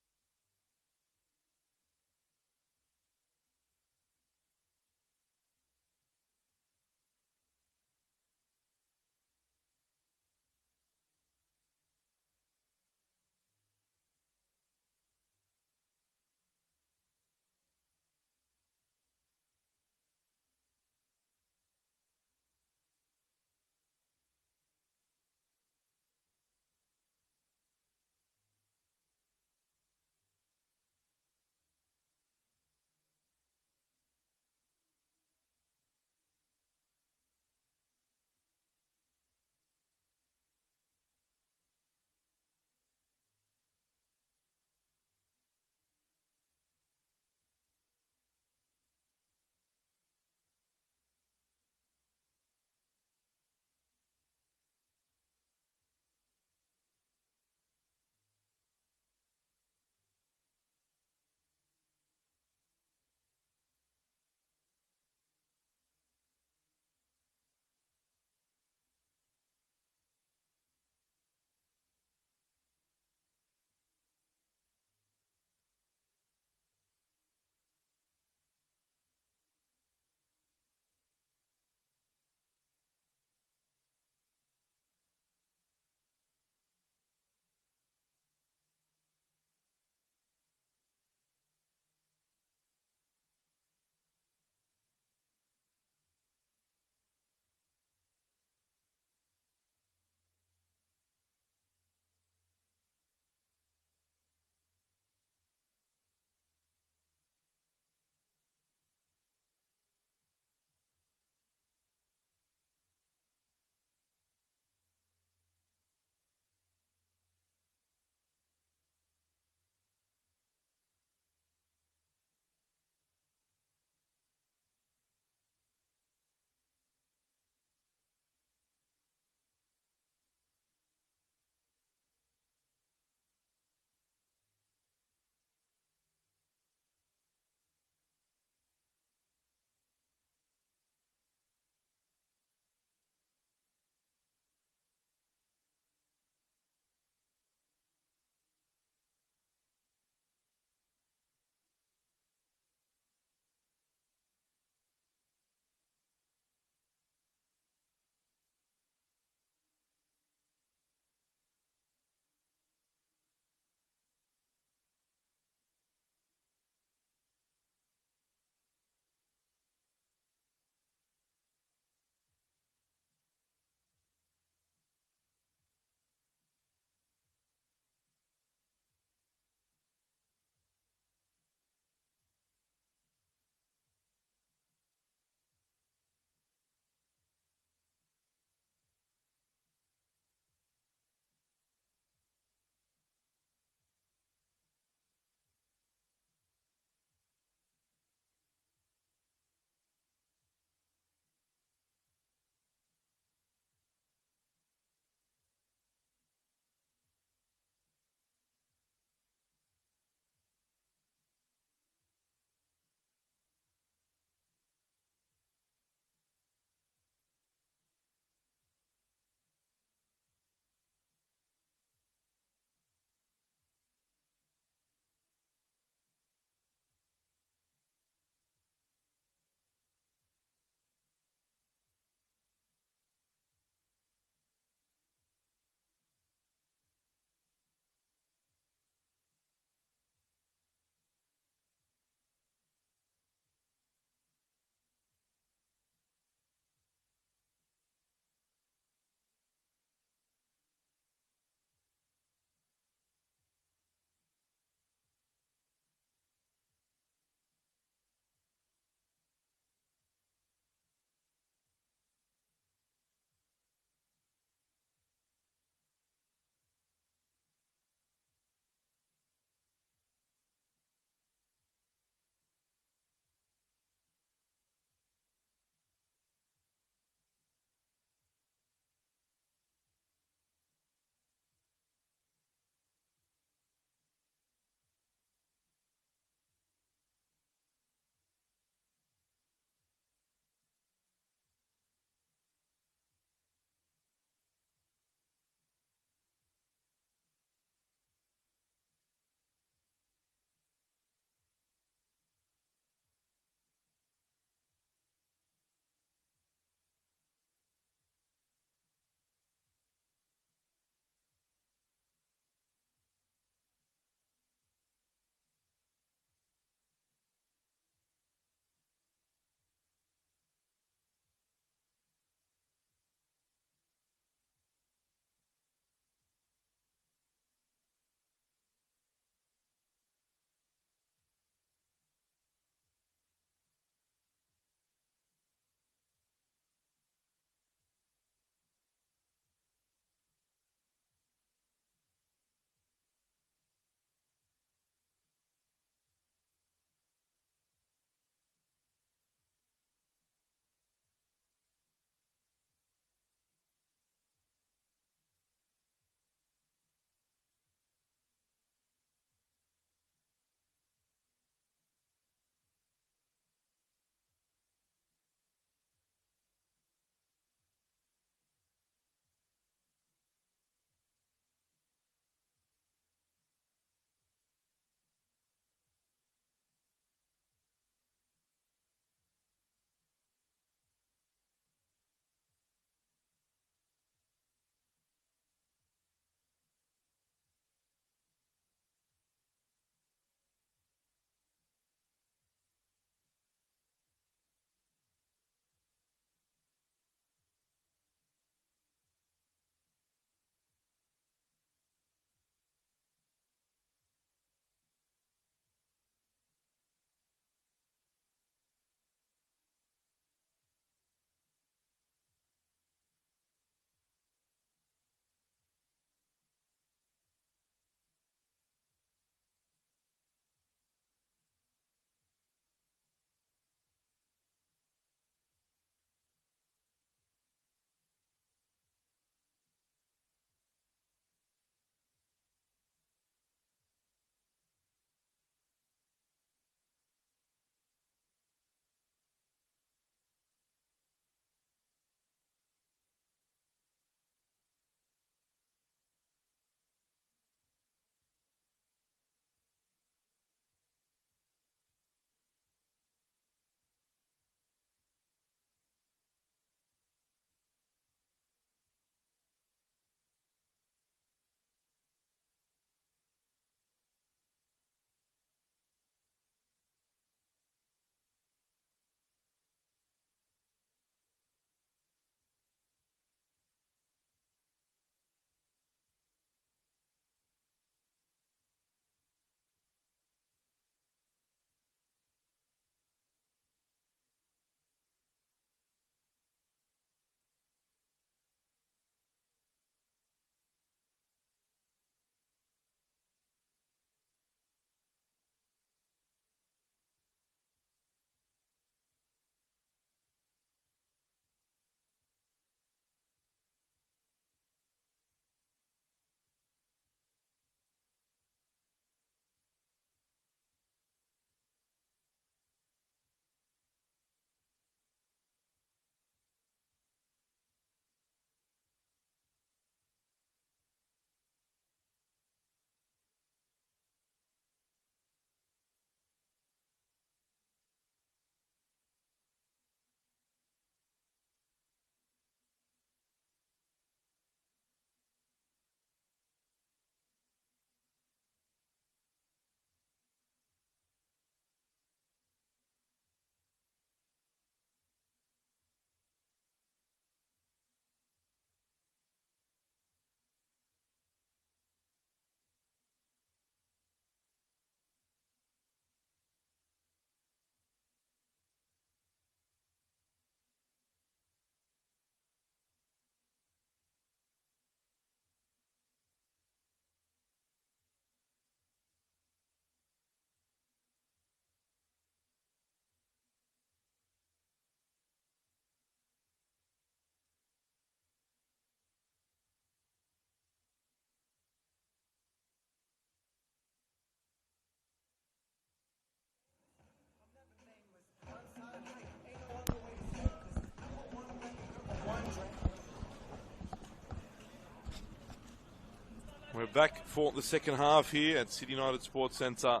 back for the second half here at City United Sports Centre.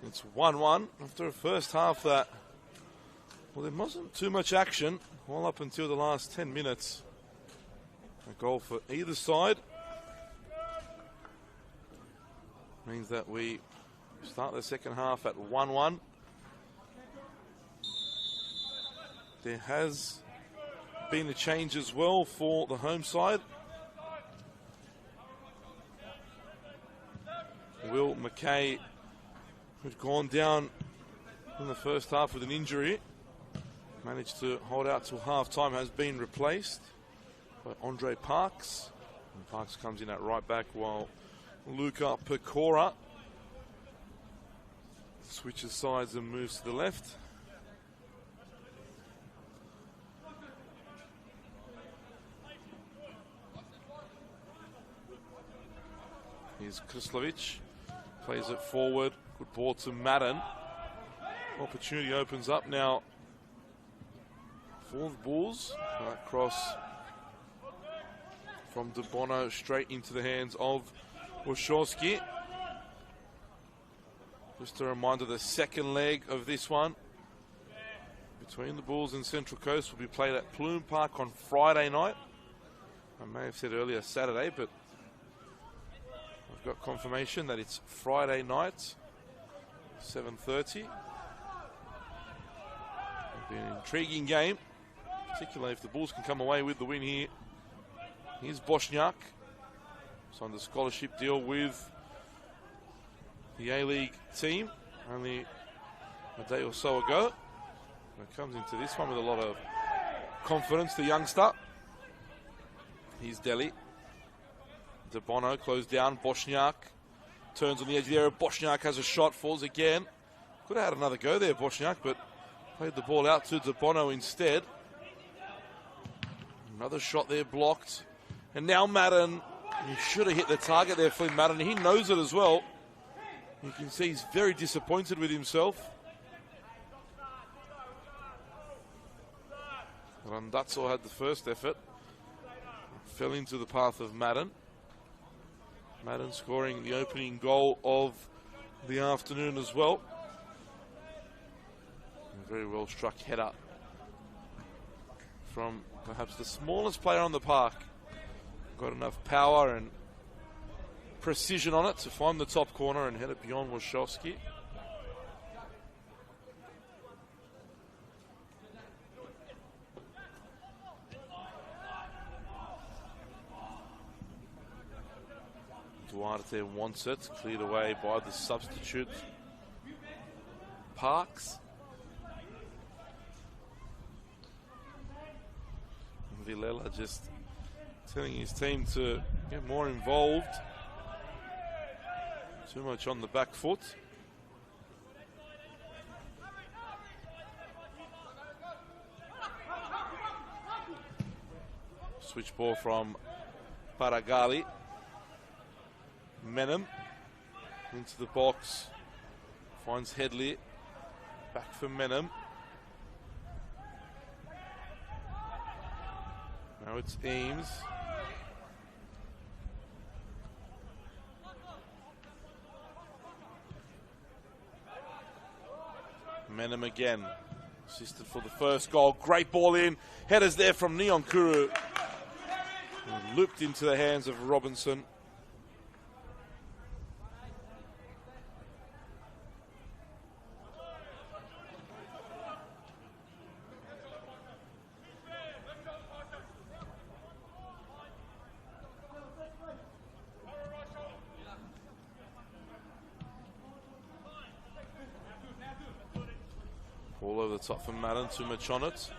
It's 1-1 after a first half that, well, there wasn't too much action all up until the last 10 minutes. A goal for either side means that we start the second half at 1-1. There has been a change as well for the home side. Will McKay, who'd gone down in the first half with an injury, managed to hold out till half-time, has been replaced by Andre Parks. And Parks comes in at right back while Luca Pecora switches sides and moves to the left. Here's Krislovic, plays it forward, good ball to Madden. Opportunity opens up now for the Bulls. That cross from De Bono straight into the hands of Wachowski. Just a reminder, the second leg of this one between the Bulls and Central Coast will be played at Plume Park on Friday night. I may have said earlier Saturday, but I've got confirmation that it's Friday night, 7:30. It'll be an intriguing game, particularly if the Bulls can come away with the win here. Here's Bosniak, signed a scholarship deal with the A-League team only a day or so ago. And comes into this one with a lot of confidence, the youngster. Here's Deli. De Bono closed down. Bosniak turns on the edge of the area. Bosniak has a shot, falls again. Could have had another go there, Bosniak, but played the ball out to De Bono instead. Another shot there blocked. And now Madden, he should have hit the target there, Flynn Madden. He knows it as well. You can see he's very disappointed with himself. Randazzo had the first effort. Fell into the path of Madden. Madden scoring the opening goal of the afternoon as well. A very well struck header from perhaps the smallest player on the park. Got enough power and precision on it to find the top corner and head it beyond Wachowski. Duarte wants it, cleared away by the substitute Parks. And Villela just telling his team to get more involved. Too much on the back foot. Switch ball from Paragali. Menem into the box, finds Headley, back for Menem. Now it's Eames. Menem again, assisted for the first goal. Great ball in, headers there from Neon Kuru. Looped into the hands of Robinson. All over the top from Madden, too much on it.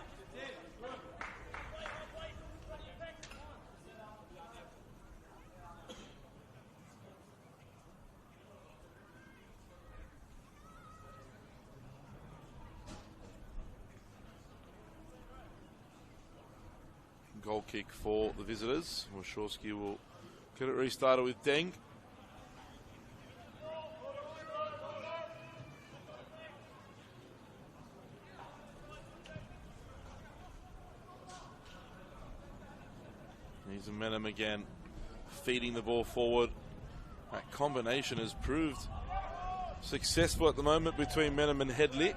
Goal kick for the visitors. Wachowski will get it restarted with Deng. Here's Menem again, feeding the ball forward. that combination has proved successful at the moment between Menham and Headley.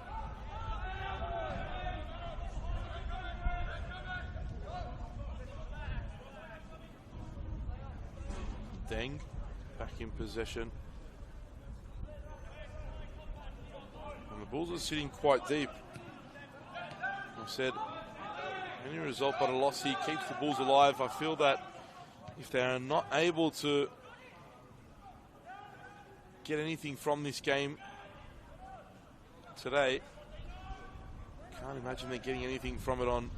Deng back in possession. And the Bulls are sitting quite deep. I said, any result but a loss here keeps the Bulls alive. I feel that if they are not able to get anything from this game today, can't imagine they're getting anything from it on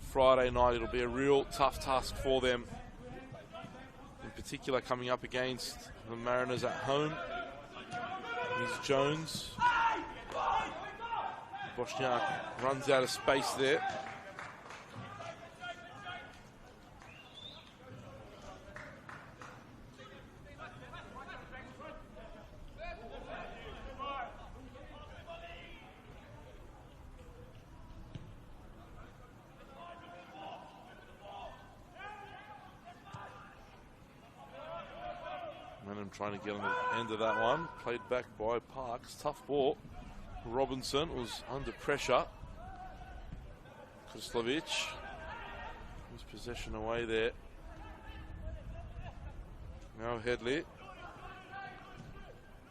Friday night. It'll be a real tough task for them, in particular coming up against the Mariners at home. Here's Jones. Bosniak runs out of space there. Menham trying to get on the end of that one. Played back by Parks. Tough ball. Robinson was under pressure. Krislovic. His possession away there. Now Headley.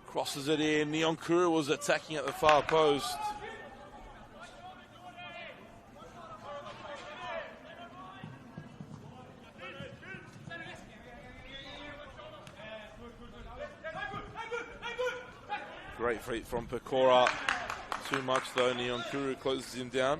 Crosses it in. Nyonkuru was attacking at the far post. Great feat from Pecora. Too much though. Nyonkuru closes him down.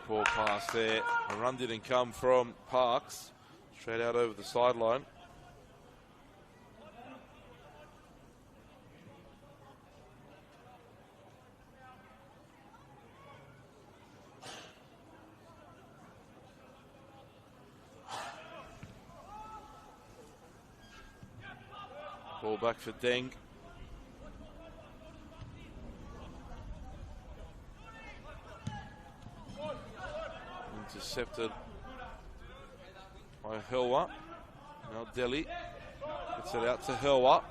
Poor pass there. A run didn't come from Parks. Straight out over the sideline. Ball back for Deng. Intercepted by Helwa. Now Delhi gets it out to Helwa.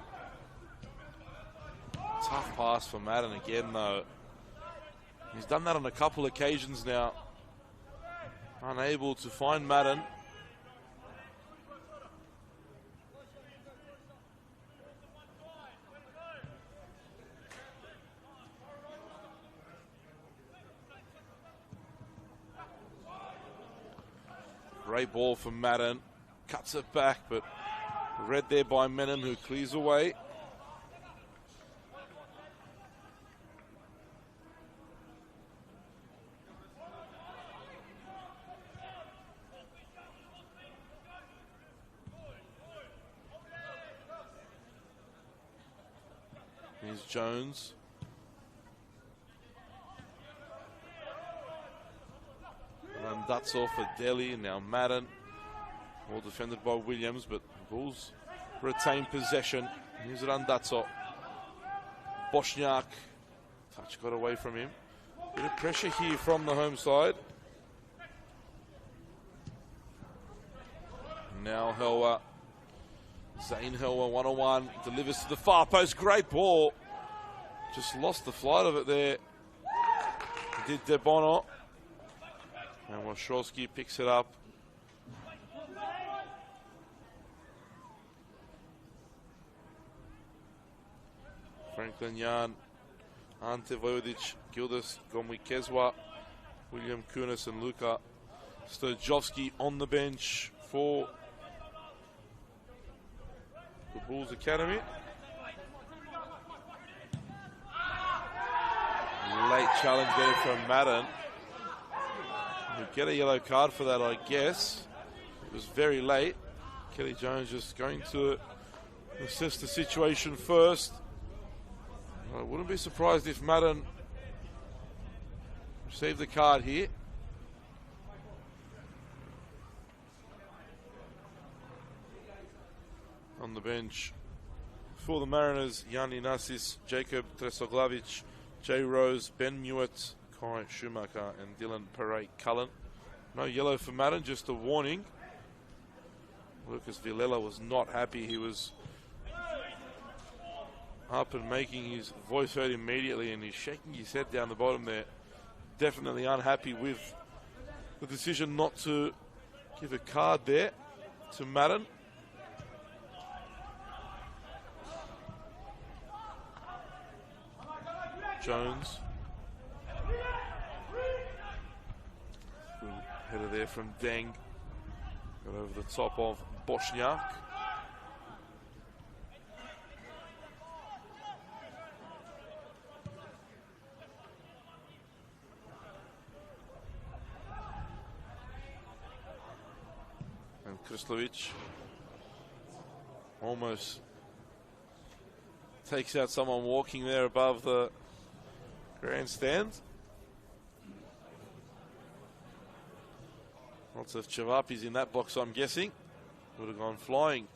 Tough pass for Madden again though. He's done that on a couple occasions now. Unable to find Madden. Great ball from Madden. Cuts it back, but read there by Menham, who clears away. Here's Jones. Randazzo for Delhi, and now Madden. Well defended by Williams, but the Bulls retain possession. Here's Randazzo. Bosniak. Touch got away from him. Bit of pressure here from the home side. Now Helwa. Zane Helwa, 1-on-1. Delivers to the far post. Great ball. Just lost the flight of it there. Did Debono. And Wachowski picks it up. Franklin Yan, Ante Vojvodic, Gildas Gomikezwa, William Kunis and Luka Stojovski on the bench for the Bulls Academy. Late challenge there from Madden. He'll get a yellow card for that, I guess. It was very late. Kelly Jones just going to assess the situation first. I wouldn't be surprised if Madden received the card here. On the bench For the Mariners, Yanni Nassis, Jacob Tresoglavic, Jay Rose, Ben Mewett, Kai Schumacher, and Dylan Perret-Cullen. No yellow for Madden, just a warning. Lucas Villela was not happy. He was up and making his voice heard immediately, and he's shaking his head down the bottom there. Definitely unhappy with the decision not to give a card there to Madden. Jones. Good header there from Deng. Got over the top of Bosniak. And Krislovic almost takes out someone walking there above the grandstand. Lots of Chavapis in that box, I'm guessing. Would have gone flying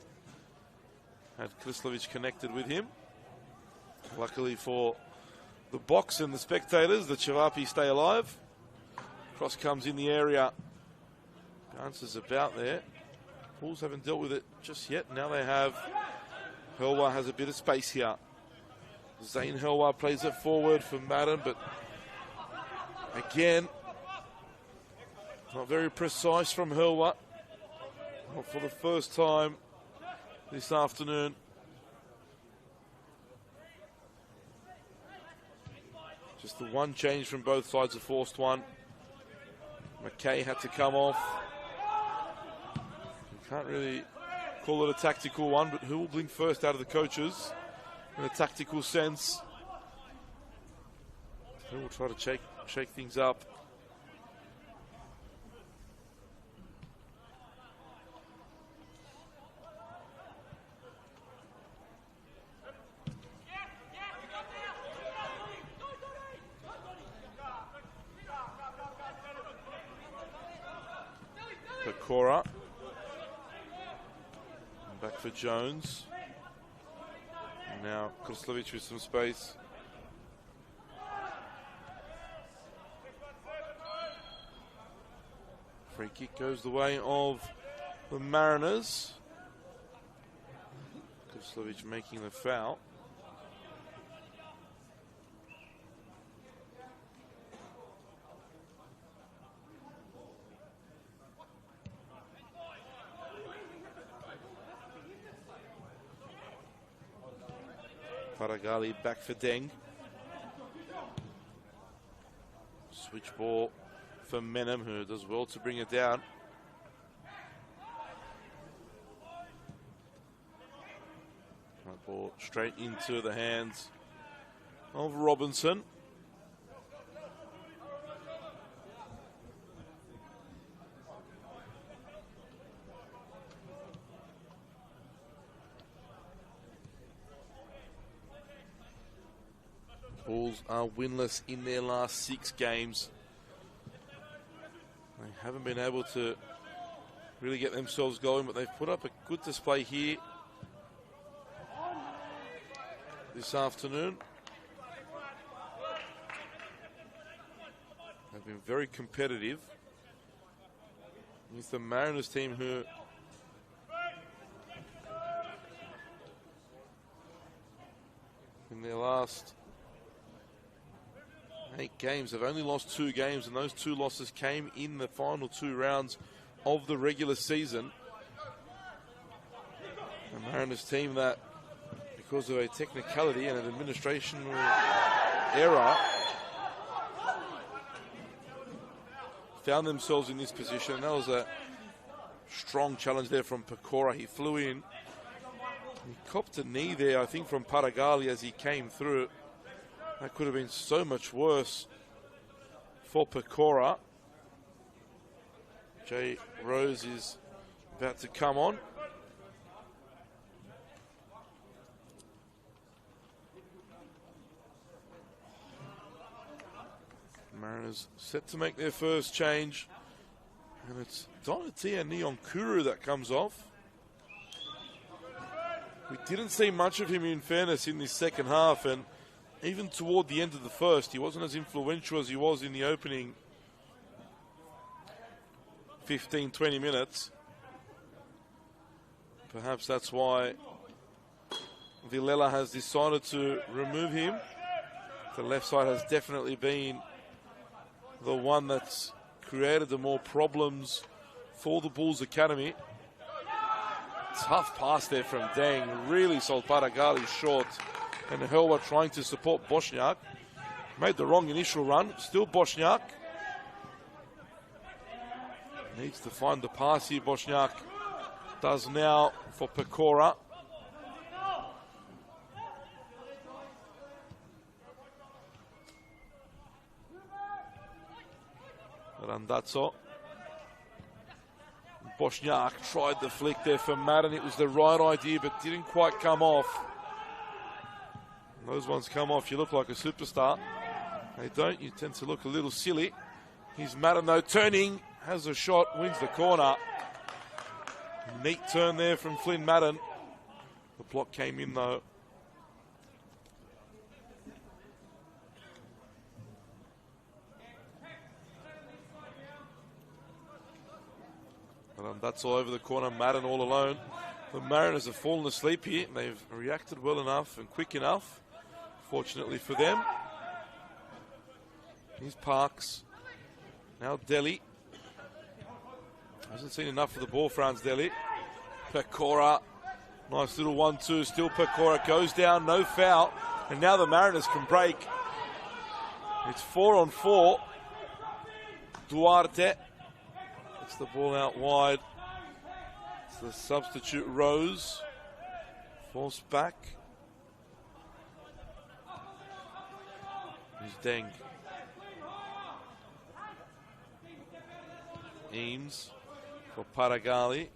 had Krislovic connected with him. Luckily for the box and the spectators, the Chavapis stay alive. Cross comes in the area. Bounces about there. Bulls haven't dealt with it just yet. Now they have. Helwa has a bit of space here. Zane Helwa plays it forward for Madden, but again, not very precise from Helwa. Not for the first time this afternoon. Just the one change from both sides, a forced one. McKay had to come off. You can't really call it a tactical one, but who will blink first out of the coaches in a tactical sense? Who will try to shake things up? Pecora. Back for Jones. And now Krislovic with some space. Free kick goes the way of the Mariners. Krislovic making the foul. Paragali back for Deng. Switch ball for Menem, who does well to bring it down. That ball straight into the hands of Robinson. Bulls are winless in their last 6 games. They haven't been able to really get themselves going, but they've put up a good display here this afternoon. They've been very competitive with the Mariners team, who in their last 8 games have only lost 2 games, and those 2 losses came in the final 2 rounds of the regular season. The Mariners team that, because of a technicality and an administrational error, found themselves in this position. And that was a strong challenge there from Pecora. He flew in. He copped a knee there, I think, from Paragali as he came through. That could have been so much worse for Pecora. Jay Rose is about to come on. Mariners set to make their first change. And it's Donatia Nyonkuru that comes off. We didn't see much of him, in fairness, in this second half, and even toward the end of the first, he wasn't as influential as he was in the opening 15, 20 minutes. Perhaps that's why Villela has decided to remove him. The left side has definitely been the one that's created the more problems for the Bulls Academy. Tough pass there from Deng. Really sold Paragali short. And Helwa trying to support Bosniak. Made the wrong initial run. Still Bosniak. Needs to find the pass here. Bosniak does now for Pecora. Randazzo. Bosniak tried the flick there for Madden. It was the right idea, but didn't quite come off. Those ones come off, you look like a superstar. They don't, you tend to look a little silly. Here's Madden though, turning, has a shot, wins the corner. Neat turn there from Flynn Madden. The block came in though. That's all over the corner. Madden all alone. The Mariners have fallen asleep here. They've reacted well enough and quick enough, fortunately for them. Here's Parks. Now Delhi. Hasn't seen enough of the ball, Franz Delhi. Pecora. Nice little 1-2. Still Pecora goes down. No foul. And now the Mariners can break. It's 4-on-4. Duarte. Gets the ball out wide. It's the substitute Rose. Forced back. Here's Deng. Eames for Paragali.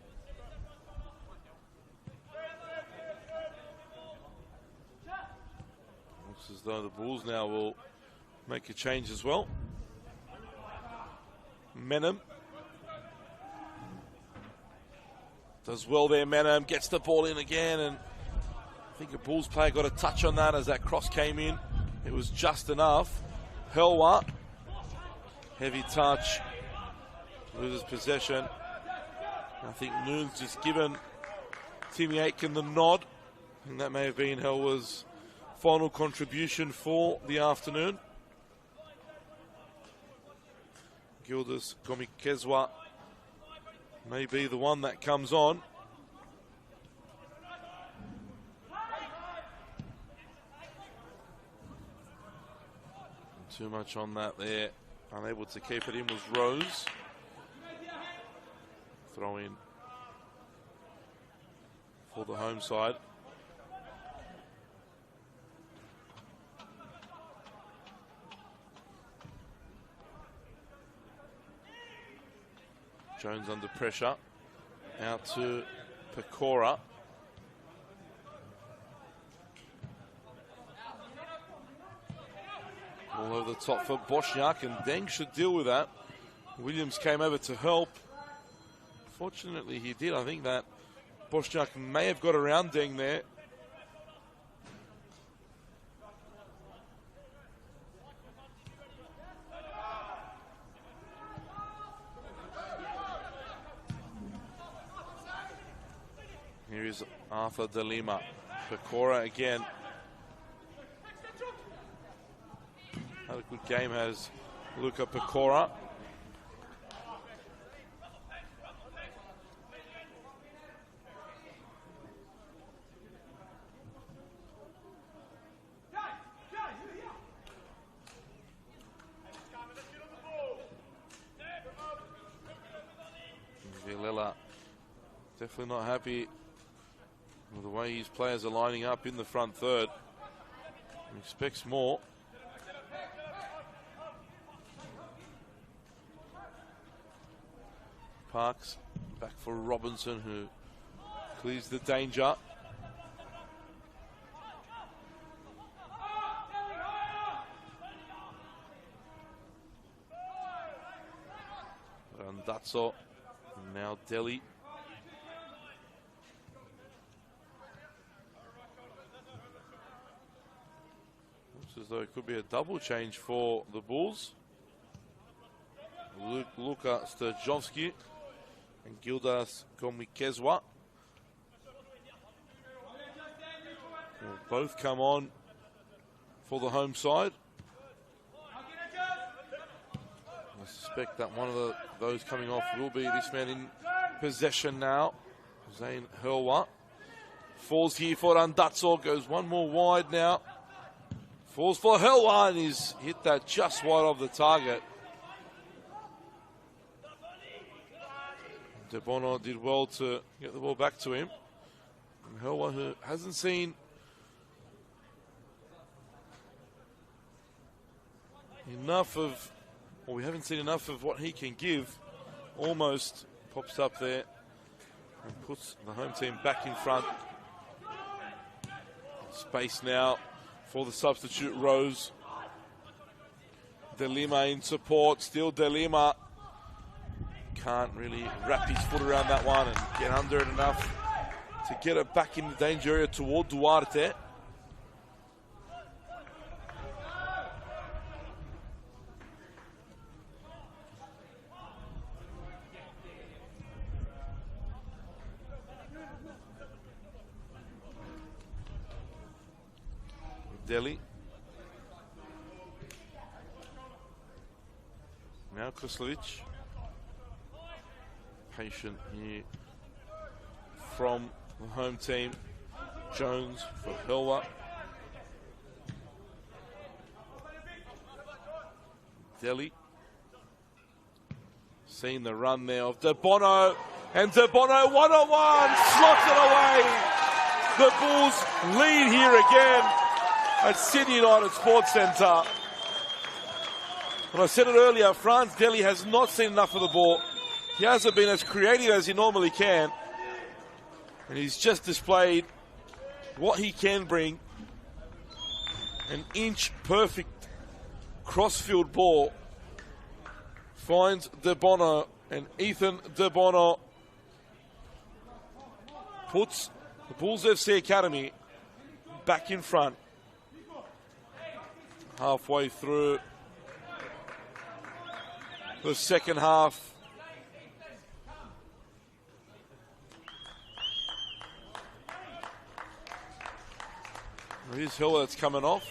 Looks as though the Bulls now will make a change as well. Menem. Does well there, Menem. Gets the ball in again, and I think a Bulls player got a touch on that as that cross came in. It was just enough. Helwa. Heavy touch. Loses possession. I think Noon's just given Timmy Aitken the nod. And that may have been Helwa's final contribution for the afternoon. Gildas Gomikezwa may be the one that comes on. Too much on that there. Unable to keep it in was Rose. Throw in for the home side. Jones under pressure. Out to Pecora. All over the top for Bosniak, and Deng should deal with that. Williams came over to help. Fortunately, he did. I think that Bosniak may have got around Deng there. Here is Arthur De Lima. Pecora again. Had a good game, has Luca Pecora. Villela definitely not happy with the way his players are lining up in the front third. He expects more. Parks back for Robinson, who clears the danger. Randazzo, now Delhi. though it could be a double change for the Bulls. Luka Sturjovski and Gildas Gomikezwa will both come on for the home side. I suspect that one of those coming off will be this man in possession now. Zane Hurwa falls here for Randazzo, goes one more wide now. Falls for Hurwa and he's hit that just wide of the target. De Bono did well to get the ball back to him. And Hurwa, who hasn't seen enough of, or we haven't seen enough of what he can give, almost pops up there and puts the home team back in front. Space now for the substitute Rose. De Lima in support, still De Lima. Can't really wrap his foot around that one and get under it enough to get it back in the danger area toward Duarte. Delhi. Now Krislovic. Patient here from the home team. Jones for Hurwa. Delhi. Seeing the run there of De Bono. And De Bono one-on-one. Slots it away. The Bulls lead here again at Sydney United Sports Centre. And I said it earlier, Franz Delhi has not seen enough of the ball. He hasn't been as creative as he normally can. And he's just displayed what he can bring. An inch perfect crossfield ball. Finds De Bono, and Ethan De Bono puts the Bulls FC Academy back in front. Halfway through the second half. Here's Hill that's coming off.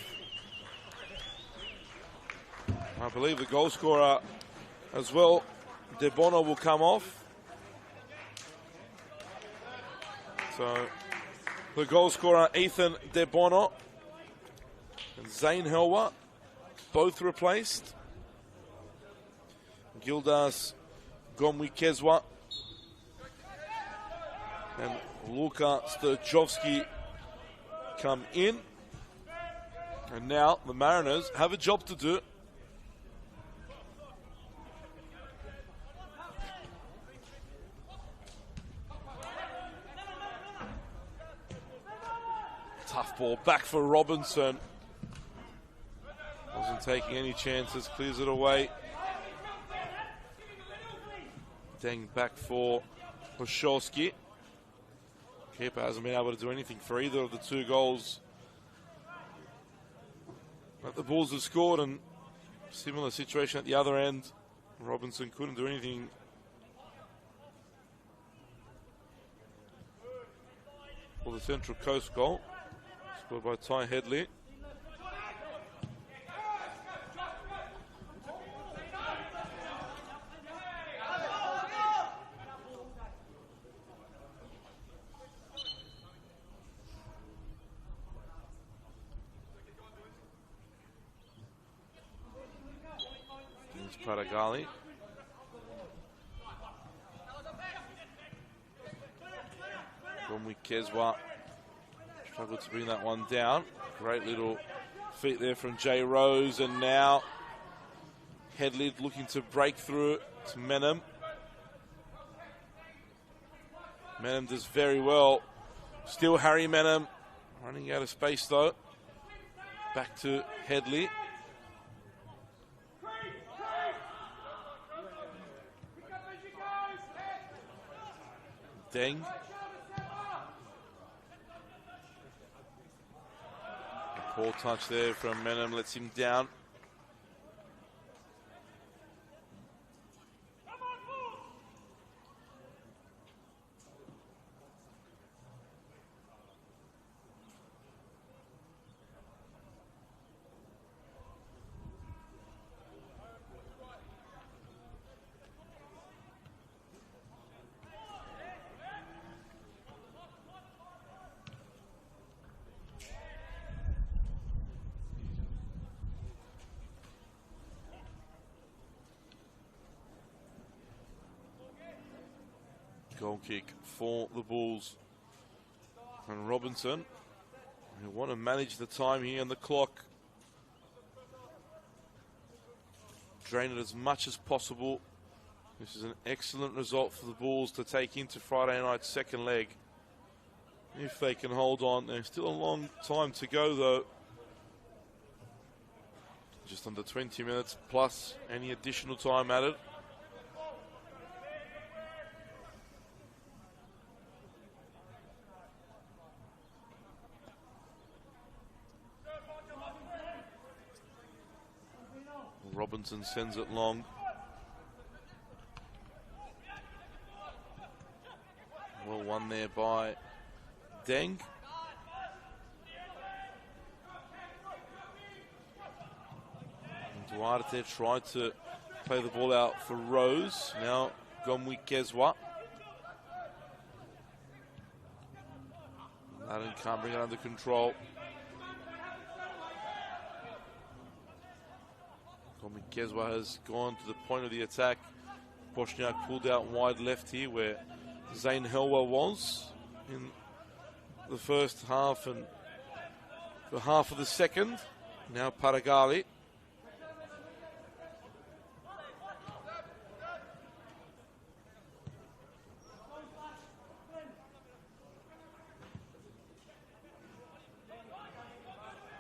I believe the goal scorer as well, De Bono, will come off. So the goal scorer, Ethan De Bono and Zane Helwa, both replaced. Gildas Gomwikezwa and Luka Sturjovski come in. And now the Mariners have a job to do. Tough ball back for Robinson. Wasn't taking any chances, clears it away. Dang back for Hoshorski. Keeper hasn't been able to do anything for either of the two goals that the Bulls have scored, and similar situation at the other end. Robinson couldn't do anything. For the Central Coast goal, scored by Ty Headley. Paragali. Gomwikezwa struggled to bring that one down. Great little feet there from Jay Rose, and now Headley looking to break through to Menem. Menem does very well. Still Harry Menem running out of space though. Back to Headley. Deng. Poor touch there from Menem, lets him down. Goal kick for the Bulls. And Robinson, who want to manage the time here on the clock. Drain it as much as possible. This is an excellent result for the Bulls to take into Friday night's second leg. If they can hold on, there's still a long time to go though. Just under 20 minutes plus any additional time added. Robinson sends it long. Well won there by Deng. And Duarte tried to play the ball out for Rose. Now Gomwi Kezwa. Madden can't bring it under control. Kezwa has gone to the point of the attack. Bosniak pulled out wide left here where Zane Helwa was in the first half and the half of the second. Now Paragali.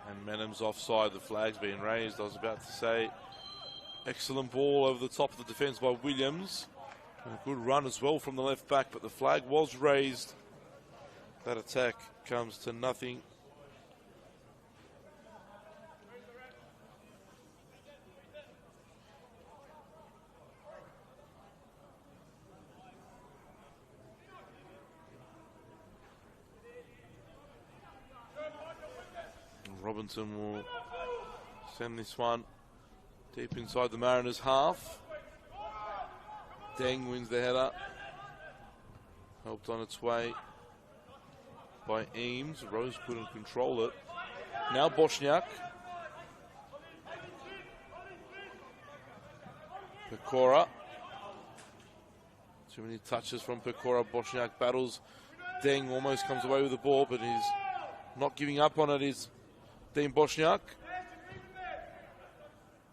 And Menem's offside. The flag's been raised. I was about to say. Excellent ball over the top of the defence by Williams. And a good run as well from the left back, but the flag was raised. That attack comes to nothing. Robinson will send this one deep inside the Mariners' half. Deng wins the header. Helped on its way by Eames. Rose couldn't control it. Now Bosniak. Pecora. Too many touches from Pecora. Bosniak battles. Deng almost comes away with the ball, but he's not giving up on it. Is Dean Bosniak.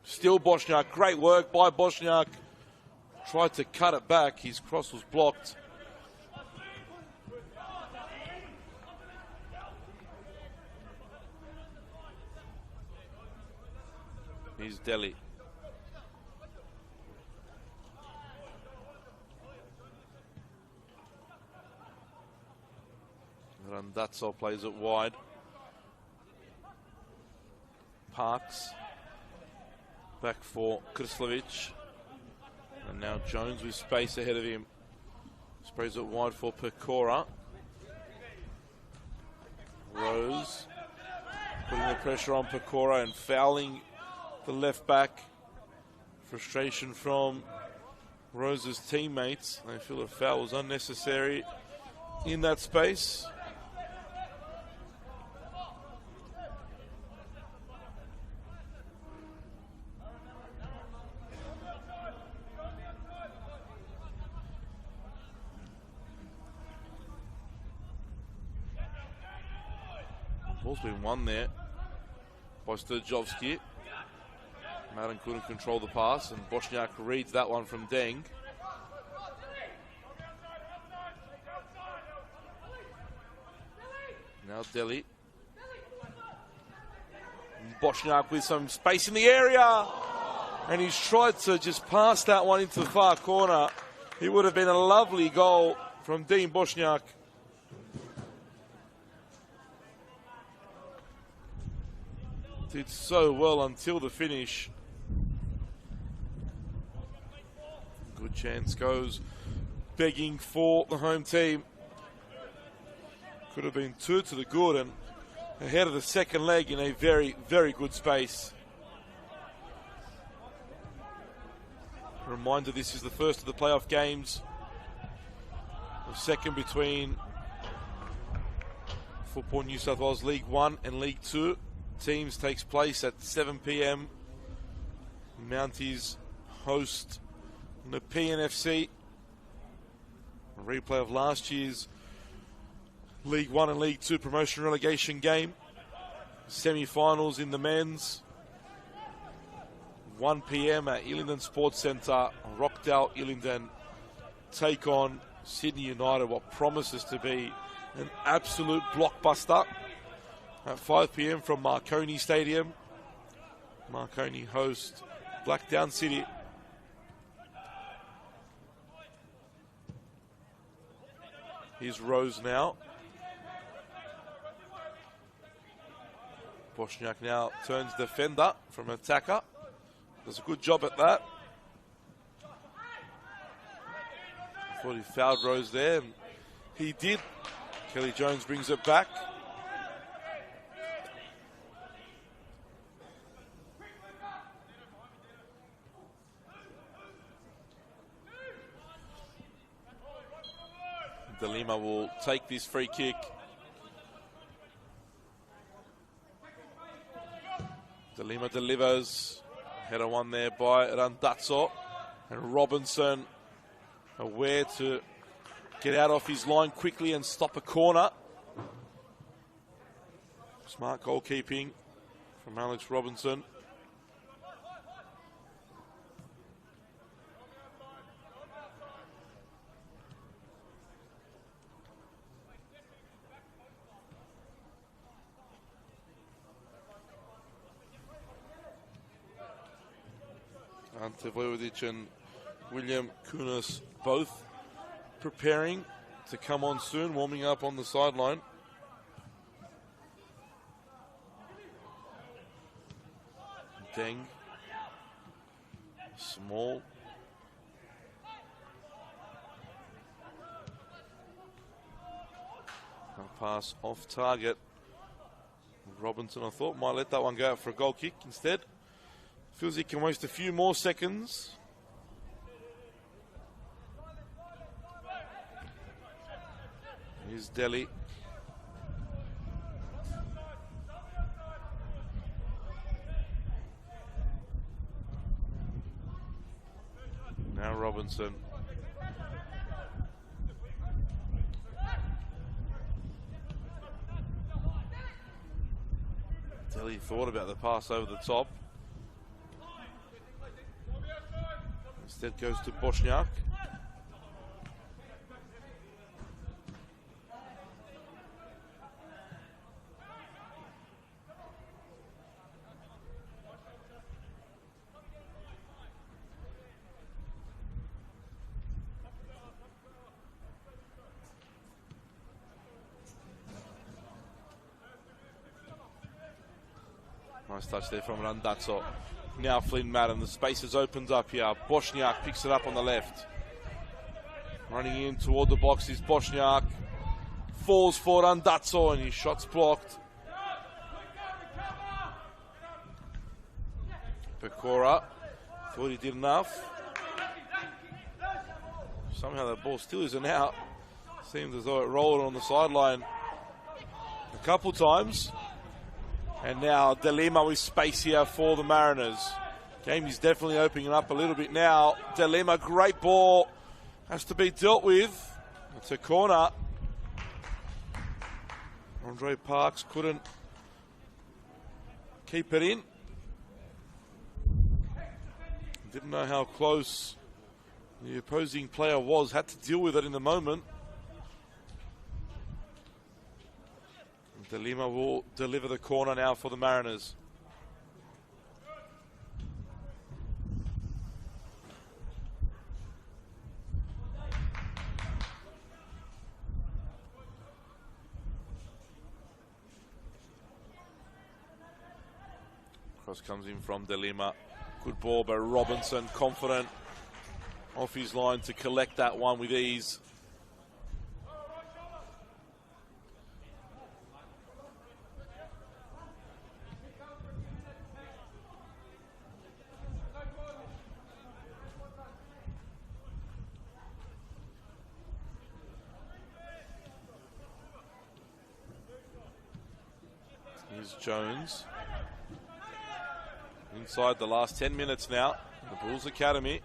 Still Bosniak, great work by Bosniak. Tried to cut it back, his cross was blocked. Here's Delhi. Randazzo plays it wide. Parks. Back for Krislovic. And now Jones with space ahead of him. Sprays it wide for Pecora. Rose putting the pressure on Pecora and fouling the left back. Frustration from Rose's teammates. They feel a foul was unnecessary in that space. Ball's been won there by Sturjovski. Madden couldn't control the pass, and Bosniak reads that one from Deng. Now Delhi. Bosniak with some space in the area, and he's tried to just pass that one into the far corner. It would have been a lovely goal from Dean Bosniak. Did so well until the finish. Good chance goes begging for the home team. Could have been 2 to the good and ahead of the second leg in a very, very good space. A reminder, this is the first of the playoff games. The second between Football New South Wales League 1 and League 2 teams takes place at 7 p.m. Mounties host the PNFC. A replay of last year's League 1 and League 2 promotion relegation game. Semi-finals in the men's. 1 p.m. at Illingdon Sports Centre. Rockdale Illingdon take on Sydney United, what promises to be an absolute blockbuster. At 5 p.m. from Marconi Stadium. Marconi host Blackdown City. Here's Rose now. Bosniak now turns defender from attacker. Does a good job at that. Thought he fouled Rose there, and he did. Kelly Jones brings it back. De Lima will take this free kick. De Lima delivers. Header one there by Randazzo. And Robinson aware to get out off his line quickly and stop a corner. Smart goalkeeping from Alex Robinson. Ante Vojvodic and William Kunis both preparing to come on soon, warming up on the sideline. Deng. Small. A pass off target. Robinson, I thought, might let that one go out for a goal kick instead. Feels he can waste a few more seconds. Here's Delhi. Now Robinson. Delhi thought about the pass over the top. Instead goes to Bosniak. Nice touch there from Randazzo. Now Flynn Madden, the space has opened up here. Bosniak picks it up on the left. Running in toward the box is Bosniak. Falls for Randazzo and his shot's blocked. Pecora thought he did enough. Somehow that ball still isn't out. Seems as though it rolled on the sideline a couple times. And now De Lima with space here for the Mariners. Game is definitely opening up a little bit now. De Lima, great ball. Has to be dealt with. It's a corner. Andre Parks couldn't keep it in. Didn't know how close the opposing player was. Had to deal with it in the moment. De Lima will deliver the corner now for the Mariners. Cross comes in from De Lima. Good ball by Robinson, confident off his line to collect that one with ease. Here's Jones. Inside the last 10 minutes now. The Bulls Academy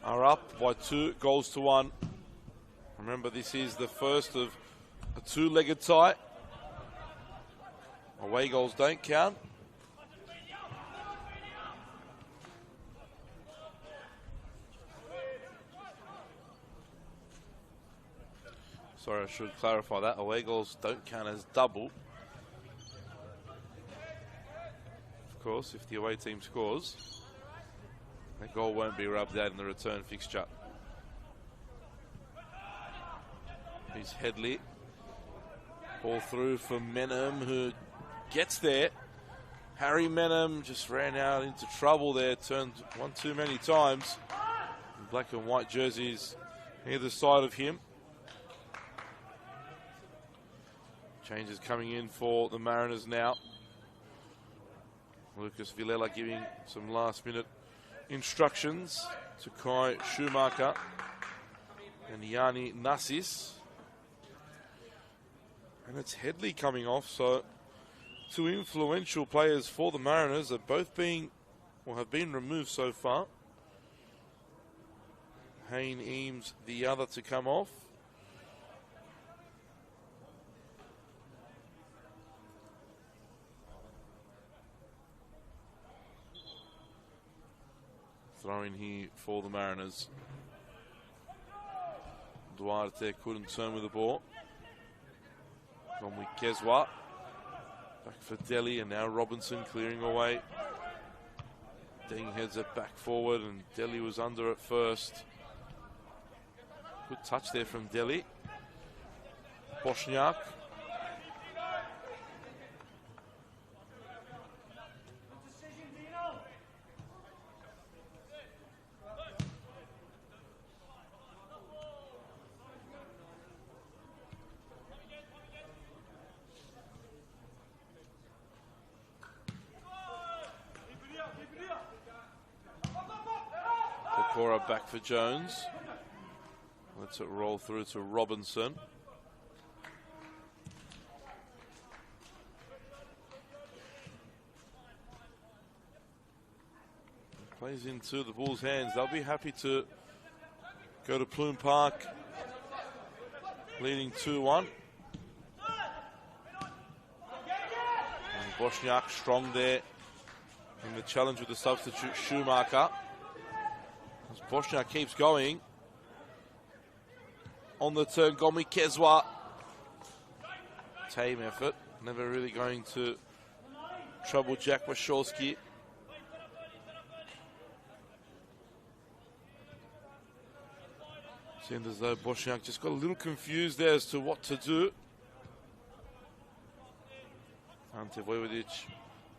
are up by 2-1. Remember, this is the first of a two-legged tie. Away goals don't count. Sorry, I should clarify that. Away goals don't count as double. Of course, if the away team scores, that goal won't be rubbed out in the return fixture. Here's Headley. Ball through for Menham, who gets there. Harry Menham just ran out into trouble there, turned one too many times. Black and white jerseys either side of him. Changes coming in for the Mariners now. Lucas Villela giving some last-minute instructions to Kai Schumacher and Yanni Nassis. And it's Headley coming off, so two influential players for the Mariners are both being, or have been removed so far. Hayne Eames, the other to come off. Throw in here for the Mariners. Duarte couldn't turn with the ball. Gone with Keswa. Back for Delhi, and now Robinson clearing away. Deng heads it back forward, and Delhi was under at first. Good touch there from Delhi. Bosniak. Back for Jones. Lets it roll through to Robinson. Plays into the Bulls' hands. They'll be happy to go to Plume Park leading 2-1. And Bosniak strong there in the challenge with the substitute Schumacher. As Bosniak keeps going. On the turn, Gomi Keswa. Tame effort. Never really going to trouble Jack Wachowski. Seemed as though Bosniak just got a little confused there as to what to do. Ante Vojvodic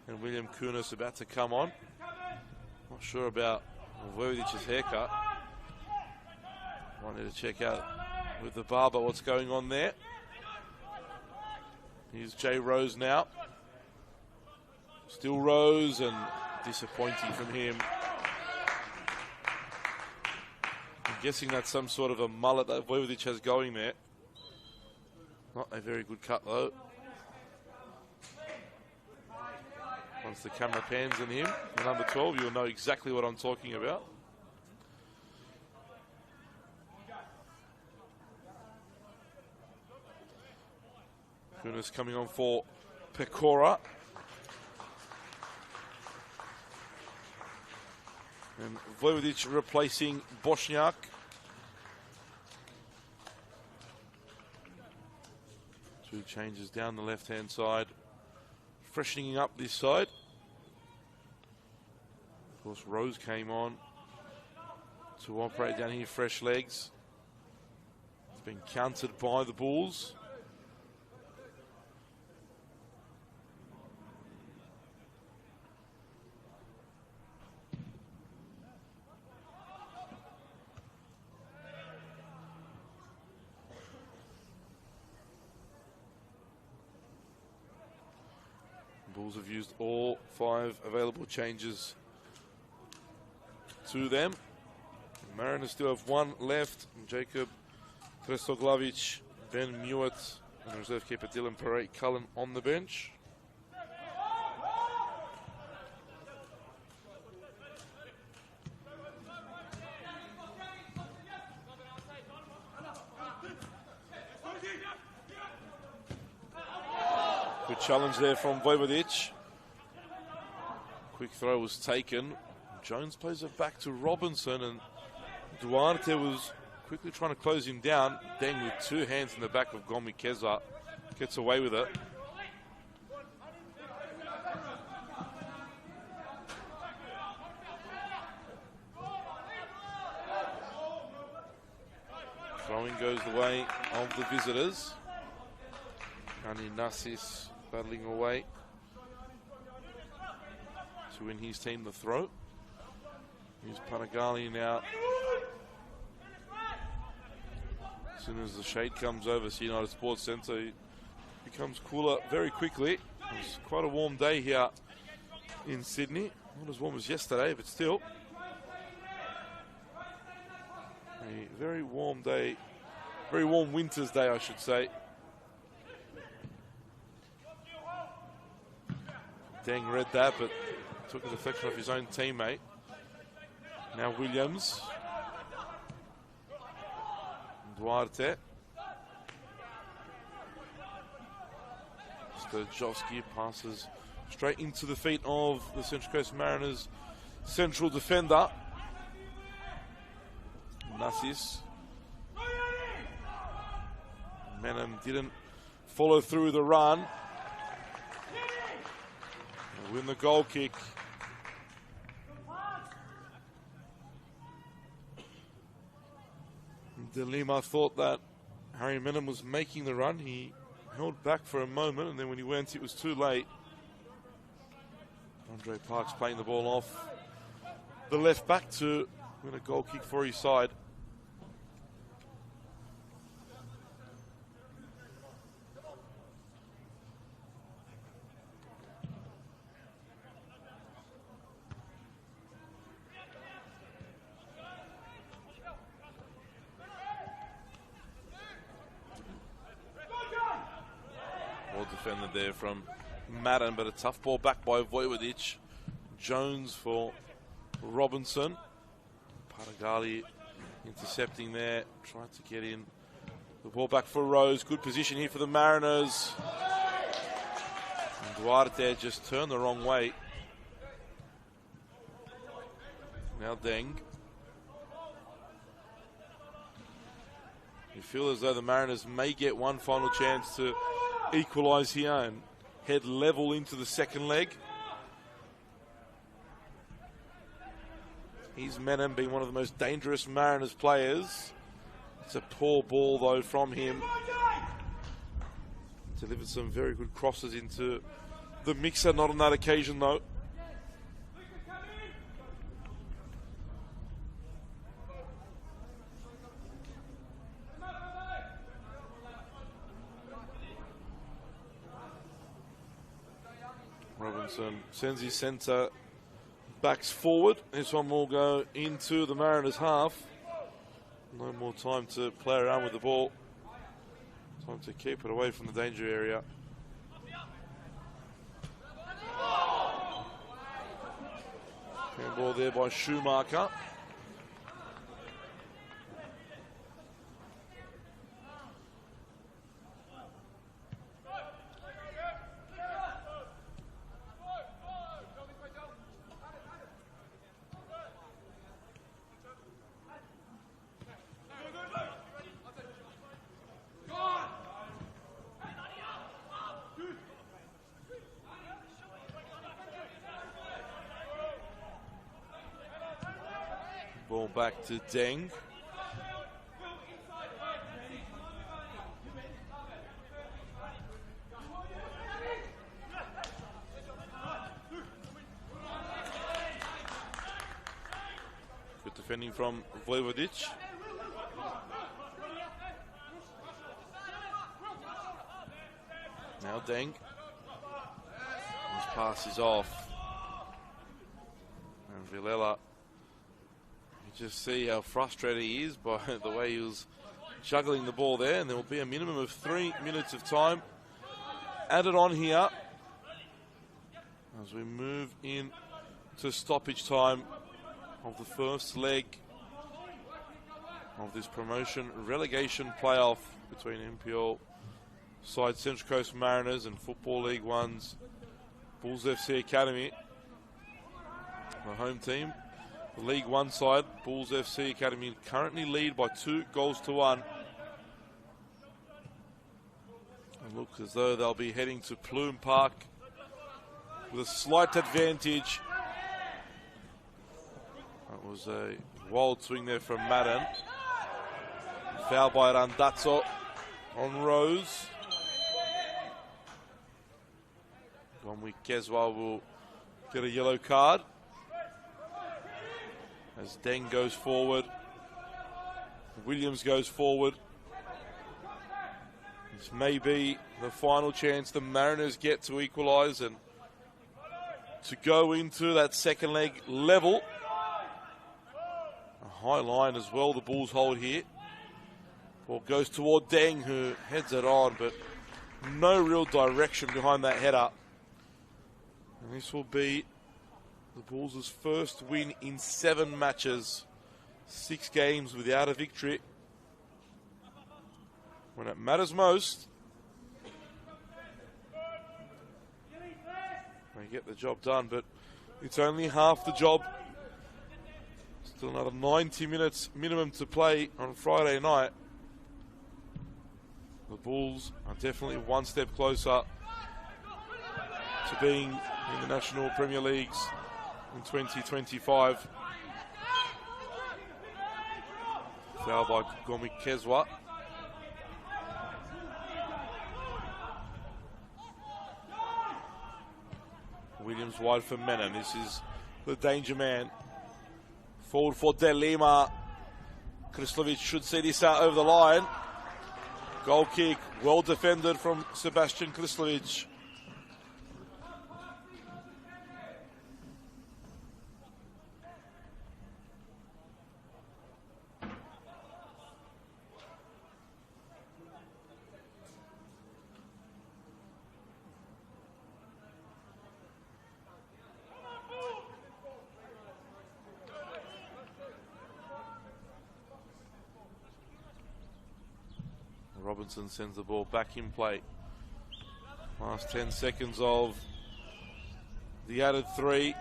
and William Kunis about to come on. Not sure about Vojvodic's haircut. Wanted to check out with the barber what's going on there. Here's Jay Rose now. Still Rose, and disappointing from him. I'm guessing that's some sort of a mullet that Vojvodic has going there. Not a very good cut though. Once the camera pans on him, the number 12, you'll know exactly what I'm talking about. Kunis coming on for Pecora. And Vojvodic replacing Bosniak. Two changes down the left-hand side. Freshening up this side. Of course, Rose came on to operate down here, fresh legs. It's been countered by the Bulls. Bulls have used all 5 available changes to them. The Mariners still have 1 left. Jacob Trestoglavic, Ben Mewett, and reserve keeper Dylan Perret-Cullen on the bench. Good challenge there from Vojvodic. Quick throw was taken. Jones plays it back to Robinson, and Duarte was quickly trying to close him down. Deng with 2 hands in the back of Gomi Keza gets away with it. Throwing goes the way of the visitors. Kani Nassis battling away to win his team the throw. Here's Panagali now. As soon as the shade comes over to United Sports Centre, it becomes cooler very quickly. It's quite a warm day here in Sydney. Not as warm as yesterday, but still. A very warm day, very warm winter's day, I should say. Deng read that, but took a deflection off his own teammate. Now Williams. Duarte. Stojovski passes straight into the feet of the Central Coast Mariners central defender. Nassis. Menem didn't follow through the run. Win the goal kick. De Lima thought that Harry Menem was making the run. He held back for a moment, and then when he went, it was too late. Andre Parks playing the ball off the left back to win a goal kick for his side. Defended there from Madden, but a tough ball back by Vojvodic. Jones for Robinson. Panagali intercepting there, tried to get in. The ball back for Rose. Good position here for the Mariners. And Duarte just turned the wrong way. Now Deng. You feel as though the Mariners may get one final chance to equalise here and head level into the second leg. Here's Menem being one of the most dangerous Mariners players. It's a poor ball though from him. Delivered some very good crosses into the mixer, not on that occasion though. Robinson sends his centre backs forward. This one will go into the Mariners' half. No more time to play around with the ball. Time to keep it away from the danger area. Ball there by Schumacher. Ball back to Deng. Good defending from Vojvodic. Now Deng. He's Pass is off. And Villela, you just see how frustrated he is by the way he was juggling the ball there. And there will be a minimum of 3 minutes of time added on here as we move in to stoppage time of the first leg of this promotion relegation playoff between NPL side Central Coast Mariners and Football League One's Bulls FC Academy. The home team, the League One side, Bulls FC Academy, currently lead by 2-1. And look as though they'll be heading to Plume Park with a slight advantage. That was a wild swing there from Madden. Foul by Randazzo on Rose. Gomwi Kezwa will get a yellow card as Deng goes forward. Williams goes forward. This may be the final chance the Mariners get to equalise and to go into that second leg level. A high line as well the Bulls hold here. Ball goes toward Deng, who heads it on, but no real direction behind that header. And this will be the Bulls' first win in 7 matches. 6 games without a victory. When it matters most, they get the job done, but it's only half the job. Still another 90 minutes minimum to play on Friday night. The Bulls are definitely one step closer to being in the National Premier Leagues in 2025. Foul by Gomi Kezwa. Williams wide for Menon. This is the danger man. Forward for De Lima. Krislovic should see this out over the line. Goal kick, well defended from Sebastian Krislovic. Robinson sends the ball back in play. Last 10 seconds of the added 3.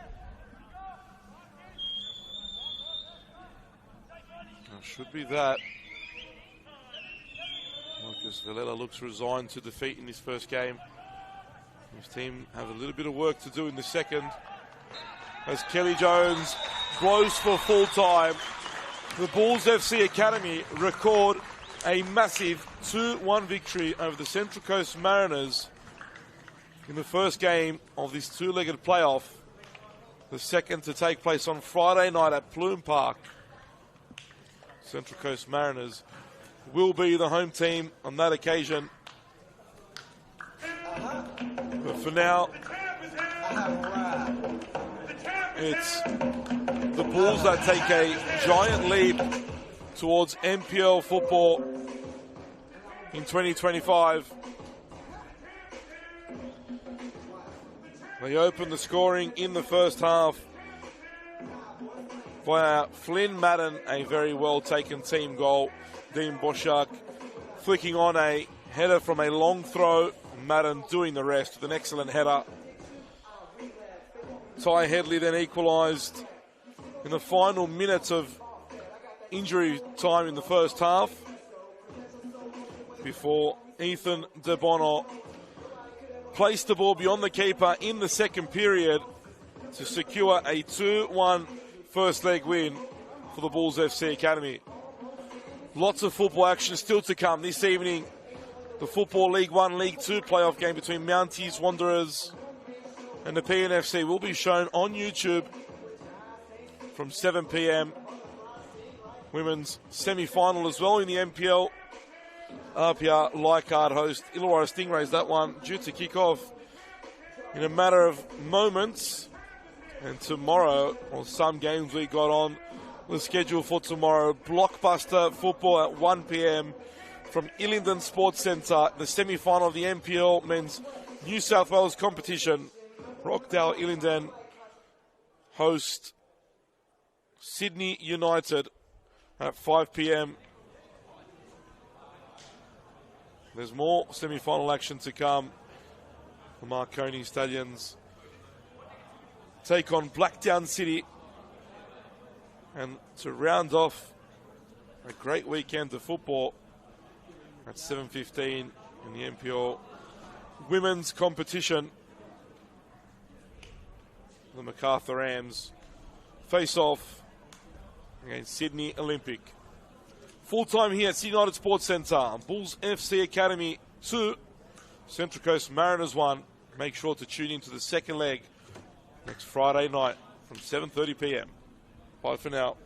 That should be that. Lucas Villela looks resigned to defeat in his first game. His team have a little bit of work to do in the second. As Kelly Jones blows for full time, the Bulls FC Academy record a massive 2-1 victory over the Central Coast Mariners in the first game of this 2-legged playoff. The second to take place on Friday night at Plume Park. Central Coast Mariners will be the home team on that occasion. But for now, it's the Bulls that take a giant leap towards NPL football in 2025. They opened the scoring in the first half via Flynn Madden, a very well taken team goal. Dean Boschak flicking on a header from a long throw. Madden doing the rest with an excellent header. Ty Headley then equalised in the final minutes of injury time in the first half before Ethan De Bono placed the ball beyond the keeper in the second period to secure a 2-1 first leg win for the Bulls FC Academy. Lots of football action still to come this evening. The Football League 1, League 2 playoff game between Mounties Wanderers and the PNFC will be shown on YouTube from 7 p.m. Women's semi-final as well in the NPL. RPR Leichhardt host Illawarra Stingrays. That one due to kick off in a matter of moments. And tomorrow, or some games we got on the schedule for tomorrow, blockbuster football at 1 p.m. from Illingdon Sports Centre, the semi-final of the NPL Men's New South Wales competition. Rockdale Illingdon host Sydney United at 5 p.m. There's more semi-final action to come. The Marconi Stallions take on Blacktown City. And to round off a great weekend of football at 7:15 in the NPL women's competition, the MacArthur Rams face off against Sydney Olympic. Full time here at Sydney United Sports Centre. Bulls FC Academy 2, Central Coast Mariners 1. Make sure to tune into the second leg next Friday night from 7:30 p.m. Bye for now.